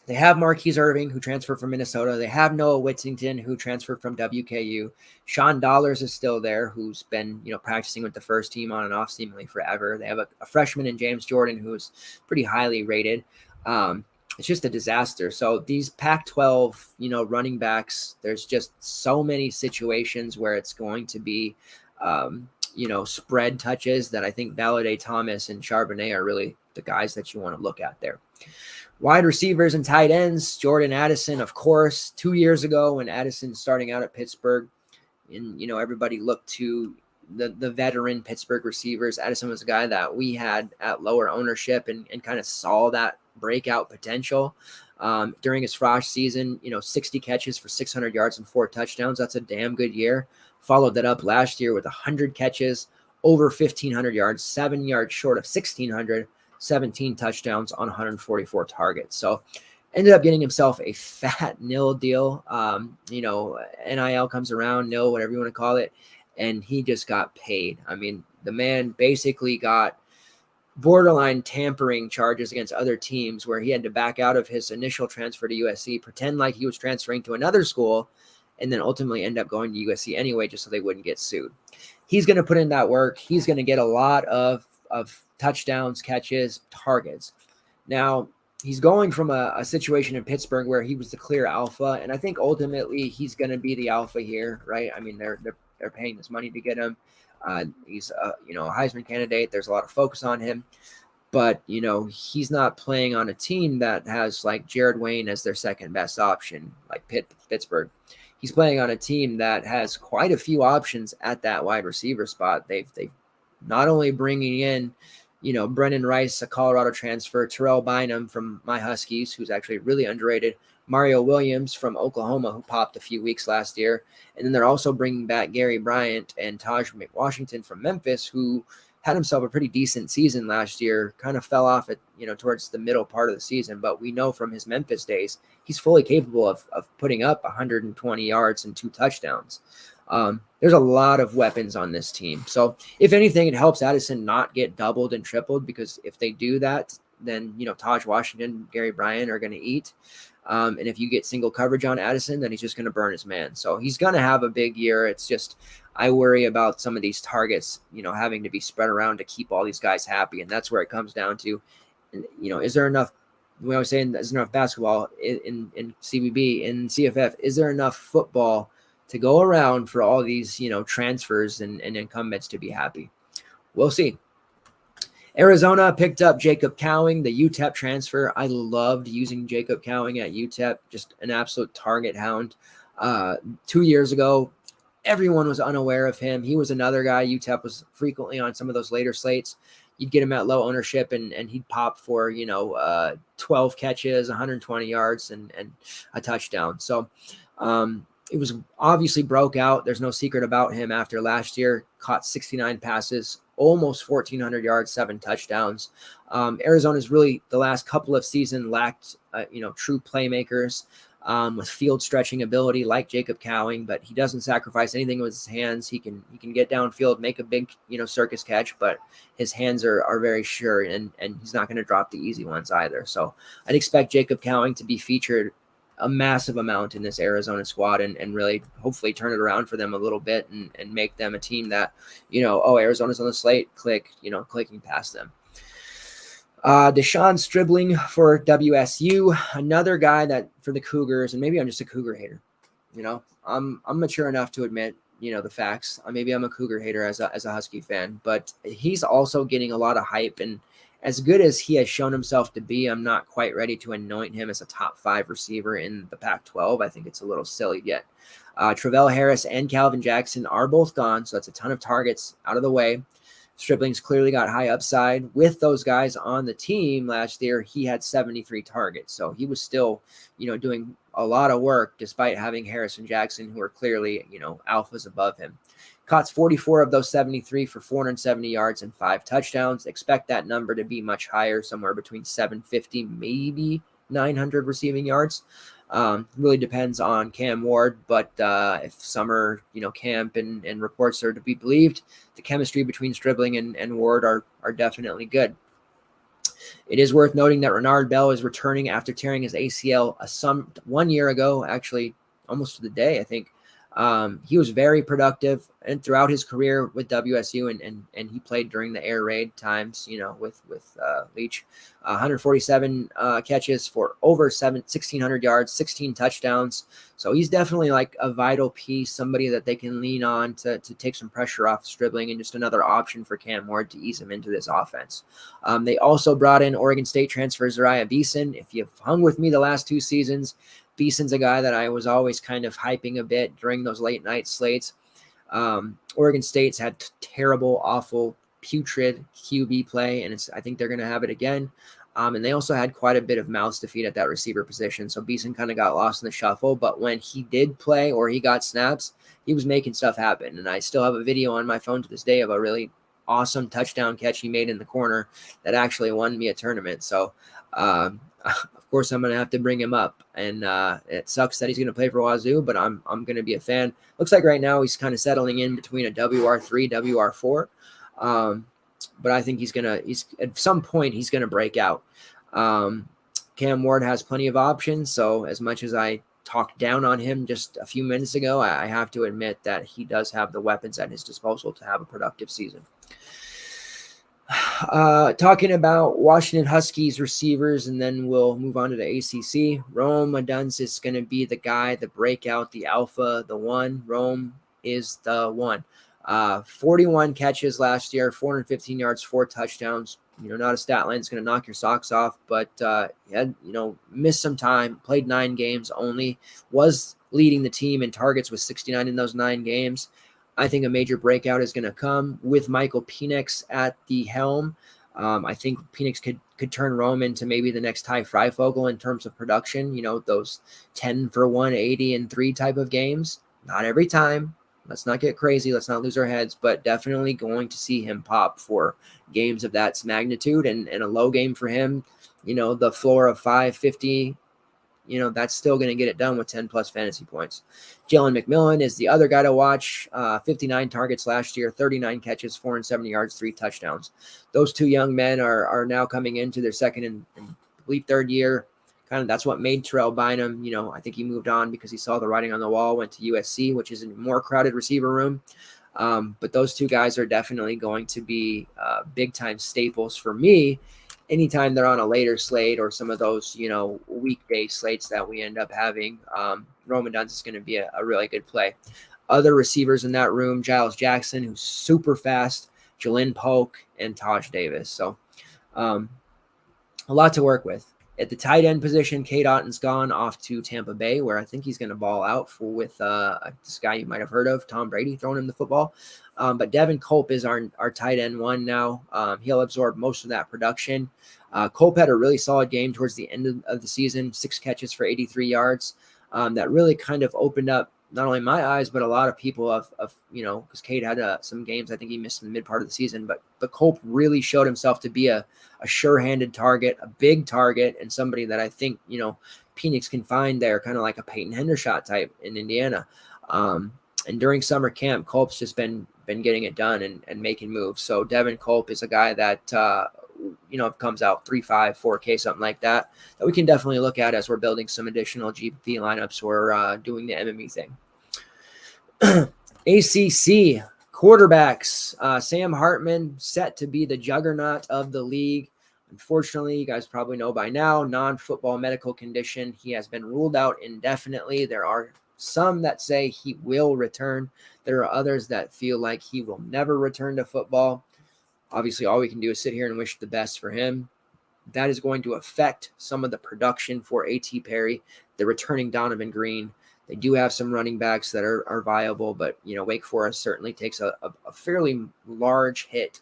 they have Marquise Irving, who transferred from Minnesota. They have Noah Whittington, who transferred from WKU. Sean Dollars is still there, who's been, practicing with the first team on and off seemingly forever. They have a freshman in James Jordan, who's pretty highly rated. It's just a disaster. So these Pac-12, running backs, there's just so many situations where it's going to be, spread touches that I think Valladay, Thomas, and Charbonnet are really the guys that you want to look at there. Wide receivers and tight ends, Jordan Addison, of course. 2 years ago when Addison starting out at Pittsburgh, and, everybody looked to the veteran Pittsburgh receivers. Addison was a guy that we had at lower ownership and kind of saw that breakout potential during his frosh season. 60 catches for 600 yards and 4 touchdowns. That's a damn good year. Followed that up last year with 100 catches, over 1,500 yards, 7 yards short of 1,600, 17 touchdowns on 144 targets. So Ended up getting himself a fat nil deal. NIL comes around, nil, whatever you want to call it, and he just got paid. I mean, the man basically got borderline tampering charges against other teams where he had to back out of his initial transfer to USC, pretend like he was transferring to another school, and then ultimately end up going to USC anyway, just so they wouldn't get sued. He's going to put in that work. He's going to get a lot of touchdowns, catches, targets. Now, he's going from a situation in Pittsburgh where he was the clear alpha, and I think ultimately he's going to be the alpha here, right? I mean, they're paying this money to get him. He's a Heisman candidate. There's a lot of focus on him, but he's not playing on a team that has like Jared Wayne as their second best option, like Pittsburgh. He's playing on a team that has quite a few options at that wide receiver spot. They've not only bringing in Brennan Rice, a Colorado transfer, Terrell Bynum from my Huskies, who's actually really underrated, Mario Williams from Oklahoma, who popped a few weeks last year. And then they're also bringing back Gary Bryant and Taj Washington from Memphis, who had himself a pretty decent season last year, kind of fell off at, towards the middle part of the season. But we know from his Memphis days, he's fully capable of putting up 120 yards and 2 touchdowns. There's a lot of weapons on this team. So if anything, it helps Addison not get doubled and tripled, because if they do that, then, Taj Washington, Gary Bryant are going to eat. And if you get single coverage on Addison, then he's just going to burn his man. So he's going to have a big year. It's just, I worry about some of these targets, having to be spread around to keep all these guys happy. And that's where it comes down to, is there enough, we always saying there's enough basketball in CBB, in CFF, is there enough football to go around for all these, transfers and incumbents to be happy? We'll see. Arizona picked up Jacob Cowing, the UTEP transfer. I loved using Jacob Cowing at UTEP, just an absolute target hound. 2 years ago, everyone was unaware of him. He was another guy UTEP was frequently on some of those later slates. You'd get him at low ownership, and he'd pop for 12 catches, 120 yards, and a touchdown. So it was obviously broke out. There's no secret about him after last year. Caught 69 passes, almost 1,400 yards, 7 touchdowns. Arizona's really, the last couple of seasons, lacked true playmakers with field stretching ability like Jacob Cowing, but he doesn't sacrifice anything with his hands. He can get downfield, make a big circus catch, but his hands are very sure, and he's not going to drop the easy ones either. So I'd expect Jacob Cowing to be featured a massive amount in this Arizona squad, and really hopefully turn it around for them a little bit and make them a team that, Arizona's on the slate, clicking past them. Deshaun Stribling for WSU, another guy that for the Cougars, and maybe I'm just a Cougar hater. I'm mature enough to admit, the facts. Maybe I'm a Cougar hater as a Husky fan, but he's also getting a lot of hype, and as good as he has shown himself to be, I'm not quite ready to anoint him as a top 5 receiver in the Pac-12. I think it's a little silly yet. Travell Harris and Calvin Jackson are both gone, so that's a ton of targets out of the way. Stribling's clearly got high upside. With those guys on the team last year, he had 73 targets, so he was still, doing a lot of work despite having Harris and Jackson, who are clearly, alphas above him. Caught 44 of those 73 for 470 yards and 5 touchdowns. Expect that number to be much higher, somewhere between 750, maybe 900 receiving yards. Really depends on Cam Ward, but if summer, camp and reports are to be believed, the chemistry between Stribling and Ward are definitely good. It is worth noting that Renard Bell is returning after tearing his ACL 1 year ago, actually almost to the day, I think. He was very productive and throughout his career with WSU, and he played during the air raid times, with Leach. 147 catches for over 1,600 yards, 16 touchdowns. So he's definitely like a vital piece, somebody that they can lean on to take some pressure off Stribling, and just another option for Cam Ward to ease him into this offense. They also brought in Oregon State transfer Zariah Beeson. If you've hung with me the last 2 seasons, Beeson's a guy that I was always kind of hyping a bit during those late night slates. Oregon State's had terrible, awful, putrid QB play, and I think they're going to have it again. And they also had quite a bit of mouths to feed at that receiver position, so Beeson kind of got lost in the shuffle. But when he did play or he got snaps, he was making stuff happen. And I still have a video on my phone to this day of a really awesome touchdown catch he made in the corner that actually won me a tournament. So, of course, I'm going to have to bring him up. And it sucks that he's going to play for Wazoo, but I'm going to be a fan. Looks like right now he's kind of settling in between a WR3, WR4. But I think he's at some point he's going to break out. Cam Ward has plenty of options. So as much as I talked down on him just a few minutes ago, I have to admit that he does have the weapons at his disposal to have a productive season. Talking about Washington Huskies receivers, and then we'll move on to the ACC. Rome Odunze is going to be the guy, the breakout, the alpha, the one. Rome is the one. 41 catches last year, 415 yards, 4 touchdowns. Not a stat line that's going to knock your socks off, but had, missed some time, played 9 games only, was leading the team in targets with 69 in those 9 games. I think a major breakout is going to come with Michael Penix at the helm. I think Penix could turn Rome into maybe the next Ty Freifogel in terms of production, those 10 for 180 and 3 type of games. Not every time. Let's not get crazy. Let's not lose our heads, but definitely going to see him pop for games of that magnitude, and a low game for him, the floor of 550, that's still going to get it done with 10 plus fantasy points. Jalen McMillan is the other guy to watch. 59 targets last year, 39 catches, 470 yards, 3 touchdowns. Those 2 young men are now coming into their second and I believe third year. Kind of that's what made Terrell Bynum. I think he moved on because he saw the writing on the wall, went to USC, which is a more crowded receiver room. But those 2 guys are definitely going to be big time staples for me anytime they're on a later slate or some of those, weekday slates that we end up having. Rome Odunze is going to be a really good play. Other receivers in that room, Giles Jackson, who's super fast, Jalen Polk, and Taj Davis. So a lot to work with. At the tight end position, Cade Otton's gone off to Tampa Bay, where I think he's going to ball out with this guy you might have heard of, Tom Brady, throwing him the football. But Devin Culp is our tight end one now. He'll absorb most of that production. Culp had a really solid game towards the end of the season, 6 catches for 83 yards. That really kind of opened up not only my eyes, but a lot of people because Cade had some games I think he missed in the mid part of the season, but Culp really showed himself to be a sure-handed target, a big target, and somebody that I think, Penix can find there, kind of like a Peyton Hendershot type in Indiana. And during summer camp, Culp's just been getting it done and making moves. So Devin Culp is a guy that, comes out 3.5, 4K, something like that we can definitely look at as we're building some additional GPP lineups or doing the MME thing. ACC quarterbacks, Sam Hartman set to be the juggernaut of the league. Unfortunately, you guys probably know by now, non-football medical condition. He has been ruled out indefinitely. There are some that say he will return. There are others that feel like he will never return to football. Obviously, all we can do is sit here and wish the best for him. That is going to affect some of the production for A.T. Perry, the returning Donovan Green. They do have some running backs that are viable, but, Wake Forest certainly takes a fairly large hit,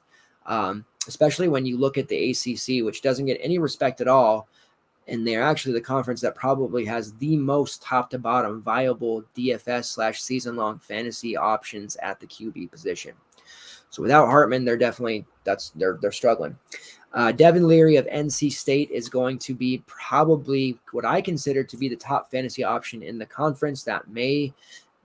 especially when you look at the ACC, which doesn't get any respect at all. And they're actually the conference that probably has the most top to bottom viable DFS / season-long fantasy options at the QB position. So without Hartman, they're definitely they're struggling. Devin Leary of NC State is going to be probably what I consider to be the top fantasy option in the conference. That may,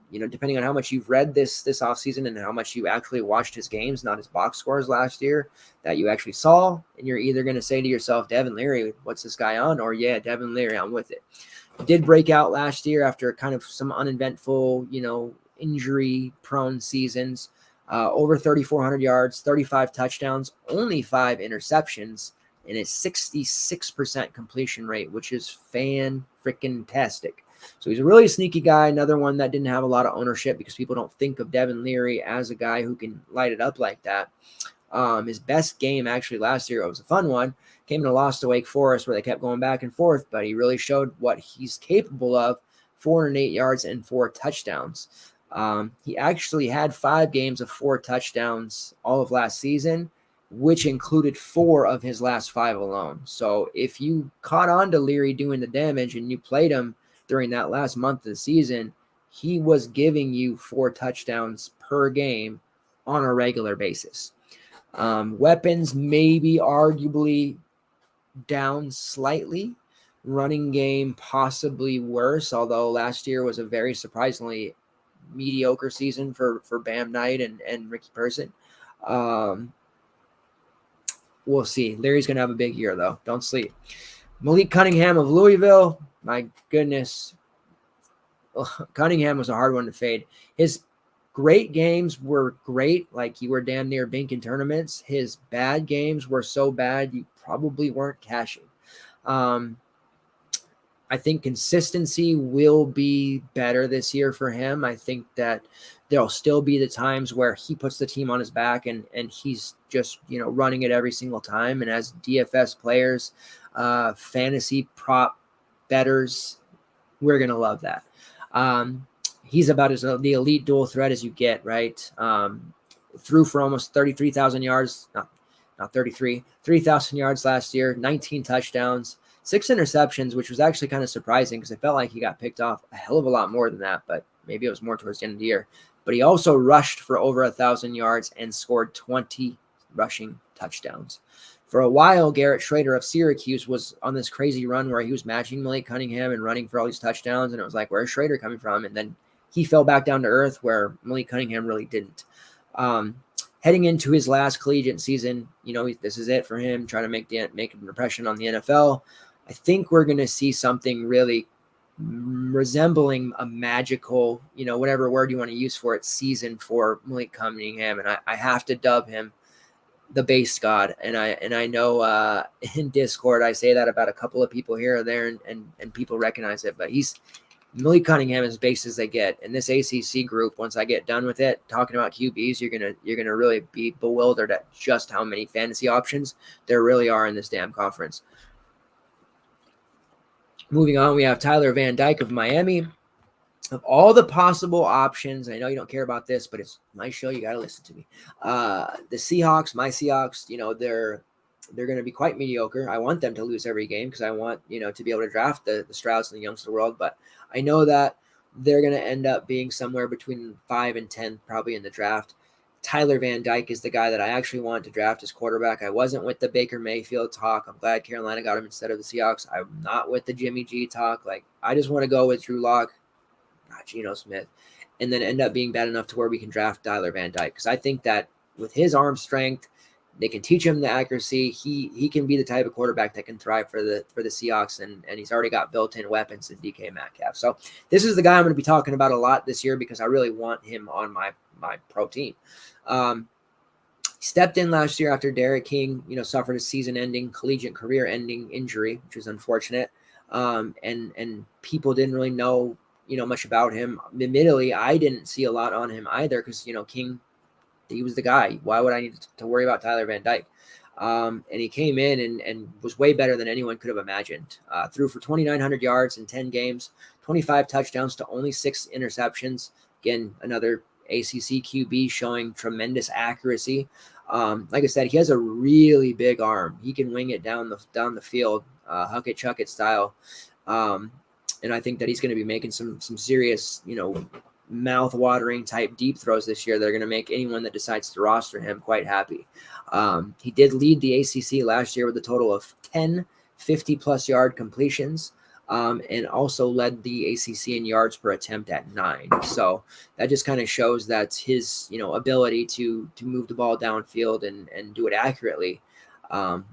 depending on how much you've read this offseason and how much you actually watched his games, not his box scores last year, that you actually saw, and you're either going to say to yourself, Devin Leary, what's this guy on? Or, yeah, Devin Leary, I'm with it. He did break out last year after kind of some uneventful, injury-prone seasons. Over 3,400 yards, 35 touchdowns, only 5 interceptions, and a 66% completion rate, which is fan-freaking-tastic. So he's a really sneaky guy, another one that didn't have a lot of ownership because people don't think of Devin Leary as a guy who can light it up like that. His best game actually last year, it was a fun one, came in a loss to Wake Forest where they kept going back and forth, but he really showed what he's capable of, 408 yards and 4 touchdowns. He actually had 5 games of 4 touchdowns all of last season, which included 4 of his last 5 alone. So if you caught on to Leary doing the damage and you played him during that last month of the season, he was giving you 4 touchdowns per game on a regular basis. Weapons maybe arguably down slightly. Running game possibly worse, although last year was a very surprisingly mediocre season for Bam Knight and Ricky Person. We'll see. Larry's going to have a big year, though. Don't sleep. Malik Cunningham of Louisville. My goodness. Cunningham was a hard one to fade. His great games were great, like you were damn near binking tournaments. His bad games were so bad you probably weren't cashing. I think consistency will be better this year for him. I think that there'll still be the times where he puts the team on his back and he's just, running it every single time. And as DFS players, fantasy prop bettors, we're going to love that. He's about as the elite dual threat as you get, right? Threw for almost 33,000 yards, not 33, 3,000 yards last year, 19 touchdowns, 6 interceptions, which was actually kind of surprising because it felt like he got picked off a hell of a lot more than that, but maybe it was more towards the end of the year. But he also rushed for over 1,000 yards and scored 20 rushing touchdowns. For a while, Garrett Schrader of Syracuse was on this crazy run where he was matching Malik Cunningham and running for all these touchdowns, and it was like, where's Schrader coming from? And then he fell back down to earth where Malik Cunningham really didn't. Heading into his last collegiate season, this is it for him, trying to make an impression on the NFL. I think we're going to see something really resembling a magical, whatever word you want to use for it, season for Malik Cunningham. And I have to dub him the base god. And I know in Discord, I say that about a couple of people here or there and people recognize it, but Malik Cunningham is base as they get. In this ACC group, once I get done with it, talking about QBs, you're gonna really be bewildered at just how many fantasy options there really are in this damn conference. Moving on, we have Tyler Van Dyke of Miami. Of all the possible options, I know you don't care about this, but it's my show. You got to listen to me. The Seahawks, my Seahawks, they're going to be quite mediocre. I want them to lose every game because I want, to be able to draft the Strouds and the Youngs of the world. But I know that they're going to end up being somewhere between 5 and 10 probably in the draft. Tyler Van Dyke is the guy that I actually want to draft as quarterback. I wasn't with the Baker Mayfield talk. I'm glad Carolina got him instead of the Seahawks. I'm not with the Jimmy G talk. Like, I just want to go with Drew Lock, not Geno Smith, and then end up being bad enough to where we can draft Tyler Van Dyke. Because I think that with his arm strength, they can teach him the accuracy. He can be the type of quarterback that can thrive for the Seahawks, and he's already got built-in weapons in DK Metcalf. So this is the guy I'm going to be talking about a lot this year because I really want him on my pro team. Stepped in last year after Derek King, suffered a season-ending, collegiate career-ending injury, which was unfortunate. And people didn't really know, much about him. Admittedly, I didn't see a lot on him either because, King, he was the guy. Why would I need to worry about Tyler Van Dyke? And he came in and was way better than anyone could have imagined. Threw for 2,900 yards in 10 games, 25 touchdowns to only 6 interceptions. Again, another ACC QB showing tremendous accuracy. Like I said, he has a really big arm. He can wing it down the field, huck it, chuck it style. And I think that he's going to be making some serious, mouth-watering type deep throws this year that are going to make anyone that decides to roster him quite happy. He did lead the ACC last year with a total of 10 50-plus yard completions. And also led the ACC in yards per attempt at 9. So that just kind of shows that his, ability to move the ball downfield and do it accurately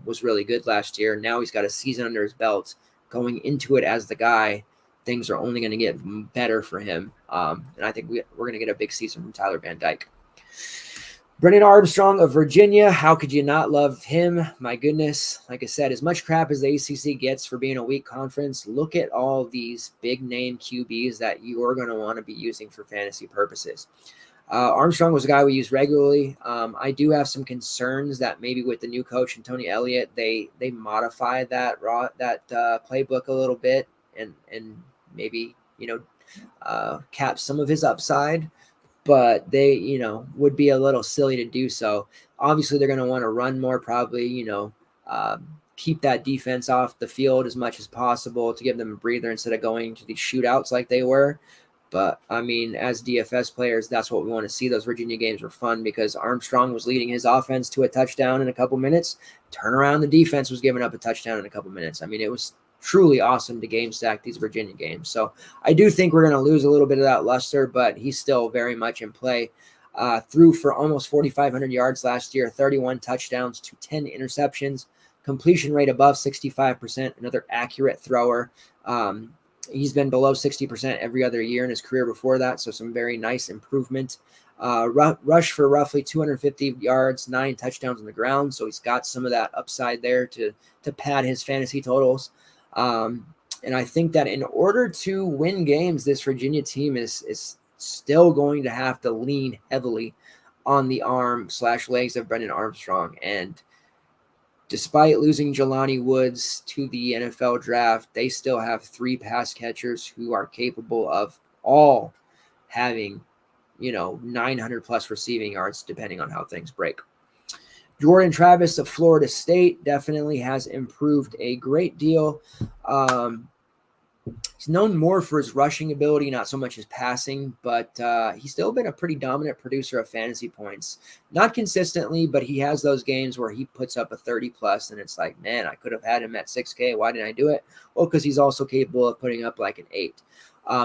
was really good last year. Now he's got a season under his belt. Going into it as the guy, things are only going to get better for him. And I think we're going to get a big season from Tyler Van Dyke. Brennan Armstrong of Virginia. How could you not love him? My goodness. Like I said, as much crap as the ACC gets for being a weak conference, look at all these big name QBs that you are going to want to be using for fantasy purposes. Armstrong was a guy we use regularly. I do have some concerns that maybe with the new coach and Tony Elliott, they modify that playbook a little bit and maybe, cap some of his upside. But they, would be a little silly to do so. Obviously, they're going to want to run more, probably, keep that defense off the field as much as possible to give them a breather instead of going to these shootouts like they were. But, I mean, as DFS players, that's what we want to see. Those Virginia games were fun because Armstrong was leading his offense to a touchdown in a couple minutes. Turn around, the defense was giving up a touchdown in a couple minutes. I mean, it was truly awesome to game stack these Virginia games. So I do think we're going to lose a little bit of that luster, but he's still very much in play. Threw for almost 4,500 yards last year, 31 touchdowns to 10 interceptions, completion rate above 65%, another accurate thrower. He's been below 60% every other year in his career before that, so some very nice improvement. Rush for roughly 250 yards, 9 touchdowns on the ground, so he's got some of that upside there to pad his fantasy totals. And I think that in order to win games, this Virginia team is still going to have to lean heavily on the arm/legs of Brendan Armstrong. And despite losing Jelani Woods to the NFL draft, they still have 3 pass catchers who are capable of all having, 900 plus receiving yards, depending on how things break. Jordan Travis of Florida State definitely has improved a great deal. He's known more for his rushing ability, not so much his passing, but he's still been a pretty dominant producer of fantasy points. Not consistently, but he has those games where he puts up a 30-plus, and it's like, man, I could have had him at 6K. Why didn't I do it? Well, because he's also capable of putting up like an 8.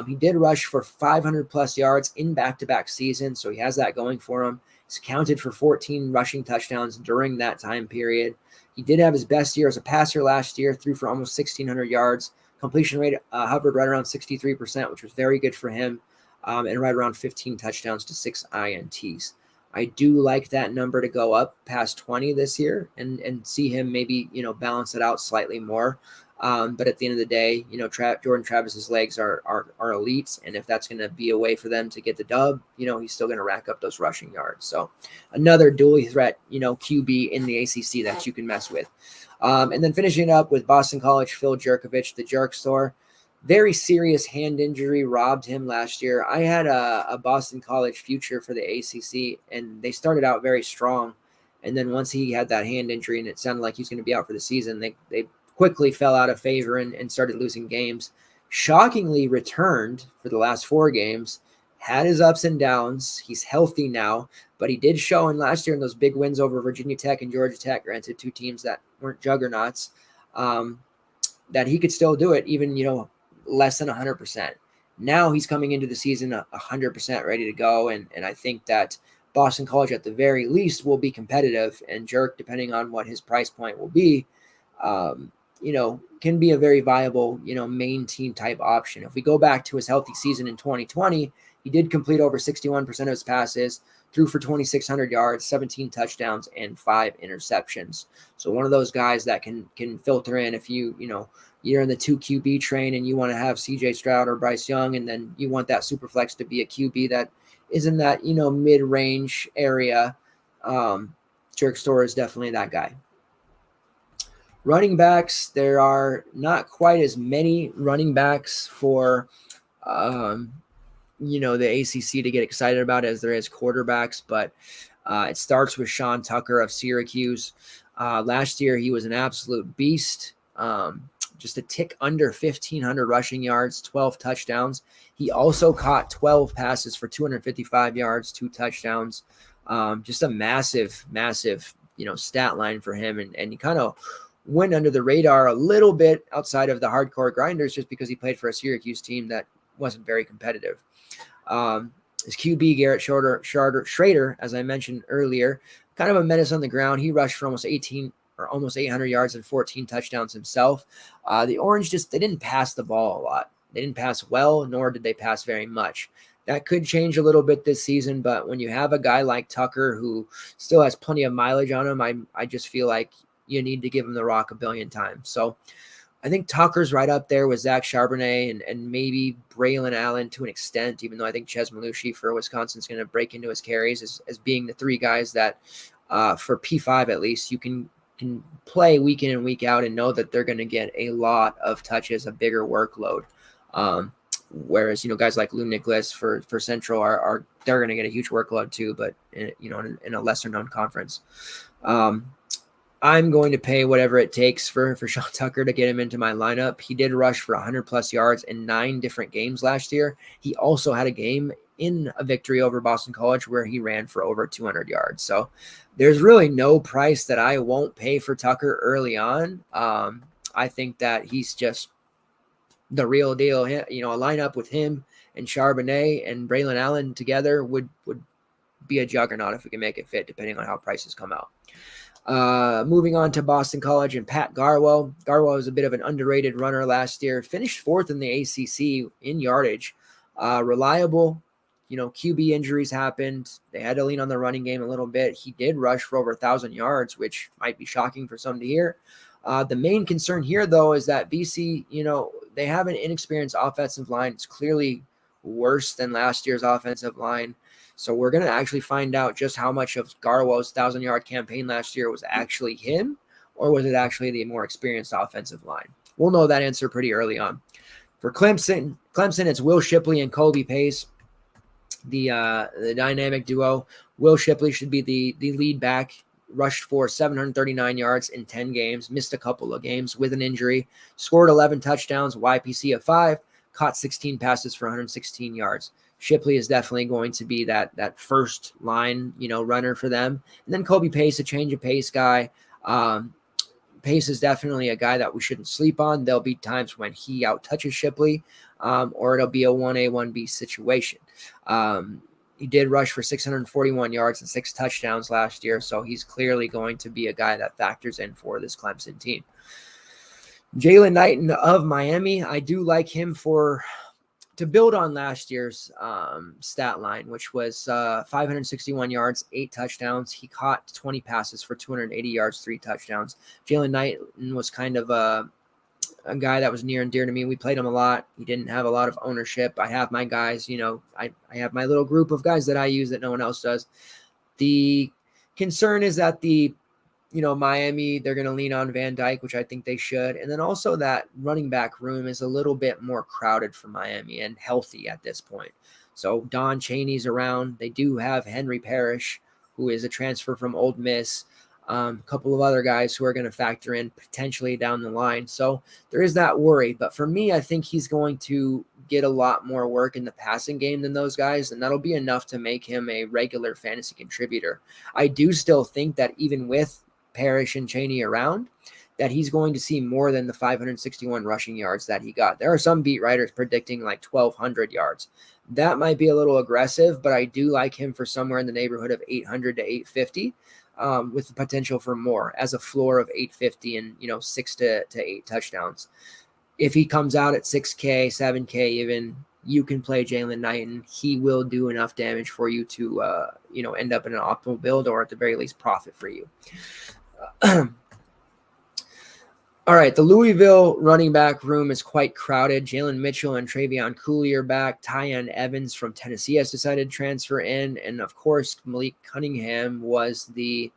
He did rush for 500-plus yards in back-to-back seasons, so he has that going for him. He's accounted for 14 rushing touchdowns during that time period. He did have his best year as a passer last year, threw for almost 1,600 yards. Completion rate hovered right around 63%, which was very good for him, and right around 15 touchdowns to 6 INTs. I do like that number to go up past 20 this year and see him maybe, balance it out slightly more. But at the end of the day, Jordan Travis's legs are elite, and if that's going to be a way for them to get the dub, he's still going to rack up those rushing yards. So another dually threat, QB in the ACC that you can mess with. And then finishing up with Boston College, Phil Jerkovich, the Jerk Store. Very serious hand injury robbed him last year. I had a Boston College future for the ACC, and they started out very strong. And then once he had that hand injury and it sounded like he was going to be out for the season, they quickly fell out of favor and started losing games. Shockingly returned for the last 4 games, had his ups and downs. He's healthy now, but he did show in last year in those big wins over Virginia Tech and Georgia Tech, granted 2 teams that weren't juggernauts, that he could still do it even, less than 100%. Now he's coming into the season 100% ready to go, and I think that Boston College at the very least will be competitive, and Jerk, depending on what his price point will be, can be a very viable, main team type option. If we go back to his healthy season in 2020, he did complete over 61% of his passes, threw for 2,600 yards, 17 touchdowns, and 5 interceptions. So one of those guys that can filter in if you're in the 2 QB train and you want to have CJ Stroud or Bryce Young, and then you want that super flex to be a QB that is in that, mid-range area. Jerk Store is definitely that guy. Running backs, there are not quite as many running backs for, the ACC to get excited about as there is quarterbacks, but it starts with Sean Tucker of Syracuse. Last year, he was an absolute beast, just a tick under 1,500 rushing yards, 12 touchdowns. He also caught 12 passes for 255 yards, 2 touchdowns. Just a massive, stat line for him, and he kind of went under the radar a little bit outside of the hardcore grinders just because he played for a Syracuse team that wasn't very competitive. His QB, Garrett Schrader, as I mentioned earlier, kind of a menace on the ground. He rushed for almost 800 yards and 14 touchdowns himself. The Orange they didn't pass the ball a lot. They didn't pass well, nor did they pass very much. That could change a little bit this season, but when you have a guy like Tucker who still has plenty of mileage on him, I just feel like you need to give him the rock a billion times. So I think Tucker's right up there with Zach Charbonnet and maybe Braylon Allen to an extent, even though I think Ches Malushi for Wisconsin's going to break into his carries as being the 3 guys that for P5 at least you can play week in and week out and know that they're going to get a lot of touches, a bigger workload. Whereas, guys like Lou Nicholas for Central they're going to get a huge workload too, but in a lesser known conference. I'm going to pay whatever it takes for Sean Tucker to get him into my lineup. He did rush for 100+ yards in 9 different games last year. He also had a game in a victory over Boston College where he ran for over 200 yards. So there's really no price that I won't pay for Tucker early on. I think that he's just the real deal. A lineup with him and Charbonnet and Braylon Allen together would be a juggernaut if we can make it fit, depending on how prices come out. Moving on to Boston College and Pat Garwo. Garwo was a bit of an underrated runner last year, finished 4th in the ACC in yardage. Reliable. QB injuries happened. They had to lean on the running game a little bit. He did rush for over 1,000 yards, which might be shocking for some to hear. The main concern here, though, is that BC, they have an inexperienced offensive line. It's clearly worse than last year's offensive line. So we're going to actually find out just how much of Garwo's 1,000-yard campaign last year was actually him, or was it actually the more experienced offensive line? We'll know that answer pretty early on. For Clemson, it's Will Shipley and Colby Pace, the dynamic duo. Will Shipley should be the lead back. Rushed for 739 yards in 10 games, missed a couple of games with an injury, scored 11 touchdowns, YPC of 5, caught 16 passes for 116 yards. Shipley is definitely going to be that first line, runner for them. And then Colby Pace, a change of pace guy. Pace is definitely a guy that we shouldn't sleep on. There'll be times when he out-touches Shipley, or it'll be a 1A, 1B situation. He did rush for 641 yards and 6 touchdowns last year, so he's clearly going to be a guy that factors in for this Clemson team. Jalen Knighton of Miami, I do like him to build on last year's stat line, which was 561 yards, 8 touchdowns. He caught 20 passes for 280 yards, 3 touchdowns. Jalen Knighton was kind of a guy that was near and dear to me. We played him a lot. He didn't have a lot of ownership. I have my guys, I have my little group of guys that I use that no one else does. The concern is that Miami, they're going to lean on Van Dyke, which I think they should. And then also that running back room is a little bit more crowded for Miami and healthy at this point. So Don Chaney's around. They do have Henry Parrish, who is a transfer from Ole Miss. A couple of other guys who are going to factor in potentially down the line. So there is that worry. But for me, I think he's going to get a lot more work in the passing game than those guys, and that'll be enough to make him a regular fantasy contributor. I do still think that even with Parrish and Chaney around, that he's going to see more than the 561 rushing yards that he got. There are some beat writers predicting like 1,200 yards. That might be a little aggressive, but I do like him for somewhere in the neighborhood of 800 to 850. With the potential for more as a floor of 850 and 6 to 8 touchdowns. If he comes out at 6K, 7K even, you can play Jalen Knighton. He will do enough damage for you to end up in an optimal build, or at the very least profit for you. All right, the Louisville running back room is quite crowded. Jalen Mitchell and Travion Cooley are back. Tyon Evans from Tennessee has decided to transfer in. And, of course, Malik Cunningham was the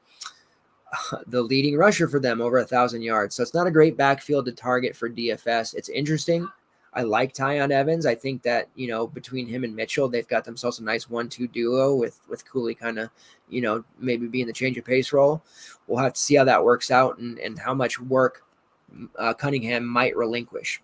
leading rusher for them, over 1,000 yards. So it's not a great backfield to target for DFS. It's interesting. I like Tyon Evans. I think that, between him and Mitchell, they've got themselves a nice 1-2 duo with Cooley kind of, maybe being the change of pace role. We'll have to see how that works out and how much work Cunningham might relinquish.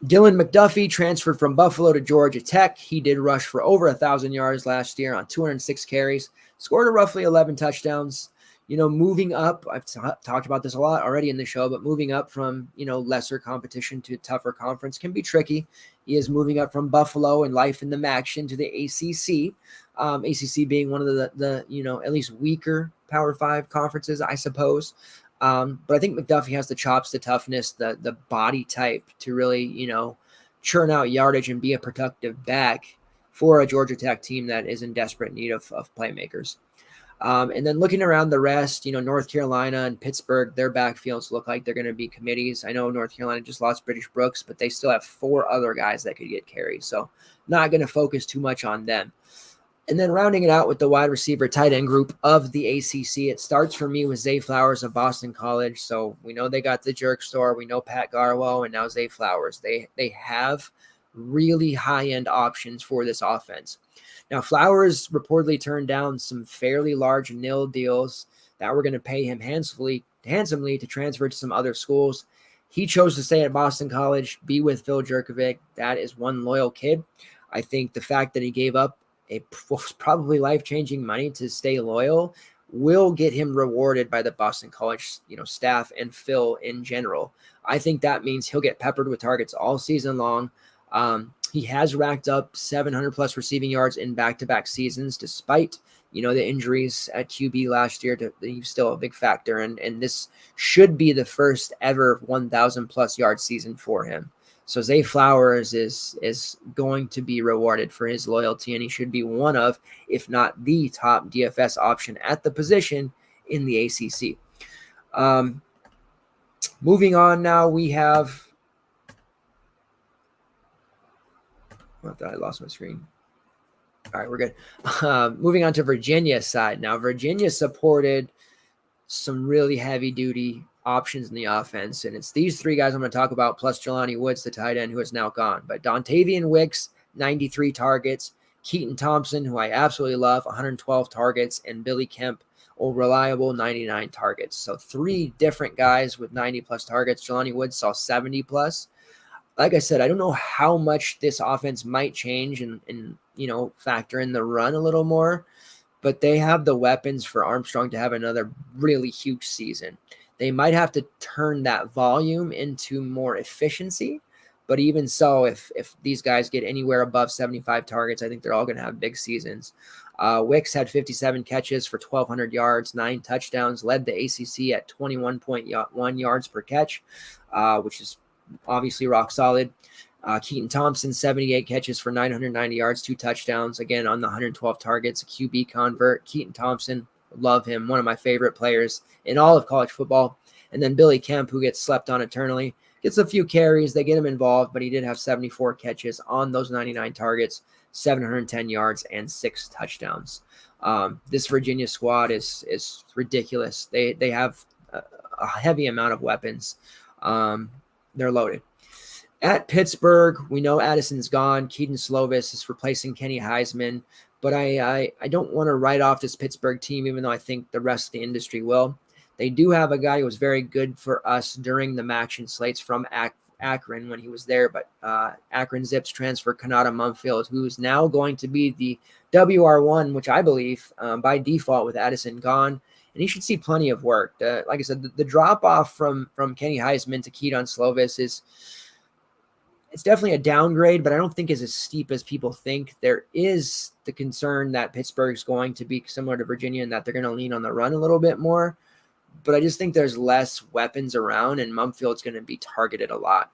Dylan McDuffie transferred from Buffalo to Georgia Tech. He did rush for over 1,000 yards last year on 206 carries, scored a roughly 11 touchdowns. Moving up, I've talked about this a lot already in the show, but moving up from, lesser competition to tougher conference can be tricky. He is moving up from Buffalo and life in the action to the ACC. ACC being one of the at least weaker Power 5 conferences, I suppose. But I think McDuffie has the chops, the toughness, the body type to really, churn out yardage and be a productive back for a Georgia Tech team that is in desperate need of playmakers. And then looking around the rest, North Carolina and Pittsburgh, their backfields look like they're going to be committees. I know North Carolina just lost British Brooks, but they still have 4 other guys that could get carries. So not going to focus too much on them. And then rounding it out with the wide receiver tight end group of the ACC, it starts for me with Zay Flowers of Boston College. So we know they got the jerk store. We know Pat Garwo and now Zay Flowers. They have really high-end options for this offense. Now, Flowers reportedly turned down some fairly large nil deals that were going to pay him handsomely to transfer to some other schools. He chose to stay at Boston College, be with Phil Jerkovic. That is one loyal kid. I think the fact that he gave up was probably life-changing money to stay loyal will get him rewarded by the Boston College, staff and Phil in general. I think that means he'll get peppered with targets all season long. He has racked up 700 plus receiving yards in back-to-back seasons, despite, the injuries at QB last year. He's still a big factor. And this should be the first ever 1,000 plus yard season for him. So Zay Flowers is going to be rewarded for his loyalty, and he should be one of, if not the top DFS option at the position in the ACC. Moving on now, we have I lost my screen. All right, we're good. Moving on to Virginia's side. Now, Virginia supported some really heavy-duty options in the offense, and it's these three guys I'm going to talk about, plus Jelani Woods, the tight end, who is now gone. But Dontavian Wicks, 93 targets. Keaton Thompson, who I absolutely love, 112 targets. And Billy Kemp, reliable, 99 targets. So three different guys with 90-plus targets. Jelani Woods saw 70-plus. Like I said, I don't know how much this offense might change and factor in the run a little more, but they have the weapons for Armstrong to have another really huge season. They might have to turn that volume into more efficiency, but even so, if these guys get anywhere above 75 targets, I think they're all going to have big seasons. Wicks had 57 catches for 1,200 yards, 9 touchdowns, led the ACC at 21.1 yards per catch, which is obviously rock solid. Keaton Thompson, 78 catches for 990 yards, 2 touchdowns, again on the 112 targets, a QB convert. Keaton Thompson, love him, one of my favorite players in all of college football. And then Billy Kemp, who gets slept on eternally, gets a few carries. They get him involved, but he did have 74 catches on those 99 targets, 710 yards, and 6 touchdowns. This Virginia squad is ridiculous. They have a heavy amount of weapons. They're loaded. At Pittsburgh, we know Addison's gone. Keaton Slovis is replacing Kenny Heisman. But I don't want to write off this Pittsburgh team, even though I think the rest of the industry will. They do have a guy who was very good for us during the match and slates from Akron when he was there. But Akron Zips transfer Kanata Mumfield, who's now going to be the WR1, which I believe by default with Addison gone. And he should see plenty of work. Like I said, the drop-off from Kenny Heisman to Keaton Slovis it's definitely a downgrade, but I don't think it's as steep as people think. There is the concern that Pittsburgh's going to be similar to Virginia and that they're going to lean on the run a little bit more. But I just think there's less weapons around, and Mumfield's going to be targeted a lot.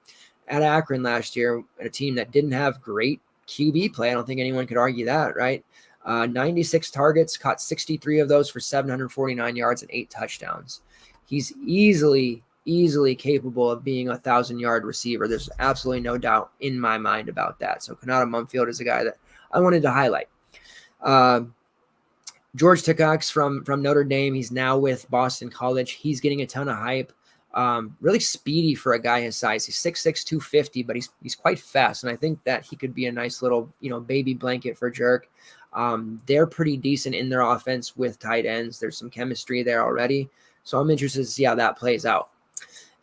At Akron last year, at a team that didn't have great QB play, I don't think anyone could argue that, right? 96 targets, caught 63 of those for 749 yards and 8 touchdowns. He's easily capable of being a 1,000-yard receiver. There's absolutely no doubt in my mind about that. So Kanata Mumfield is a guy that I wanted to highlight. George Ticox from Notre Dame. He's now with Boston College. He's getting a ton of hype. Really speedy for a guy his size. He's 6'6", 250, but he's quite fast. And I think that he could be a nice little, baby blanket for Jerk. They're pretty decent in their offense with tight ends. There's some chemistry there already. So I'm interested to see how that plays out.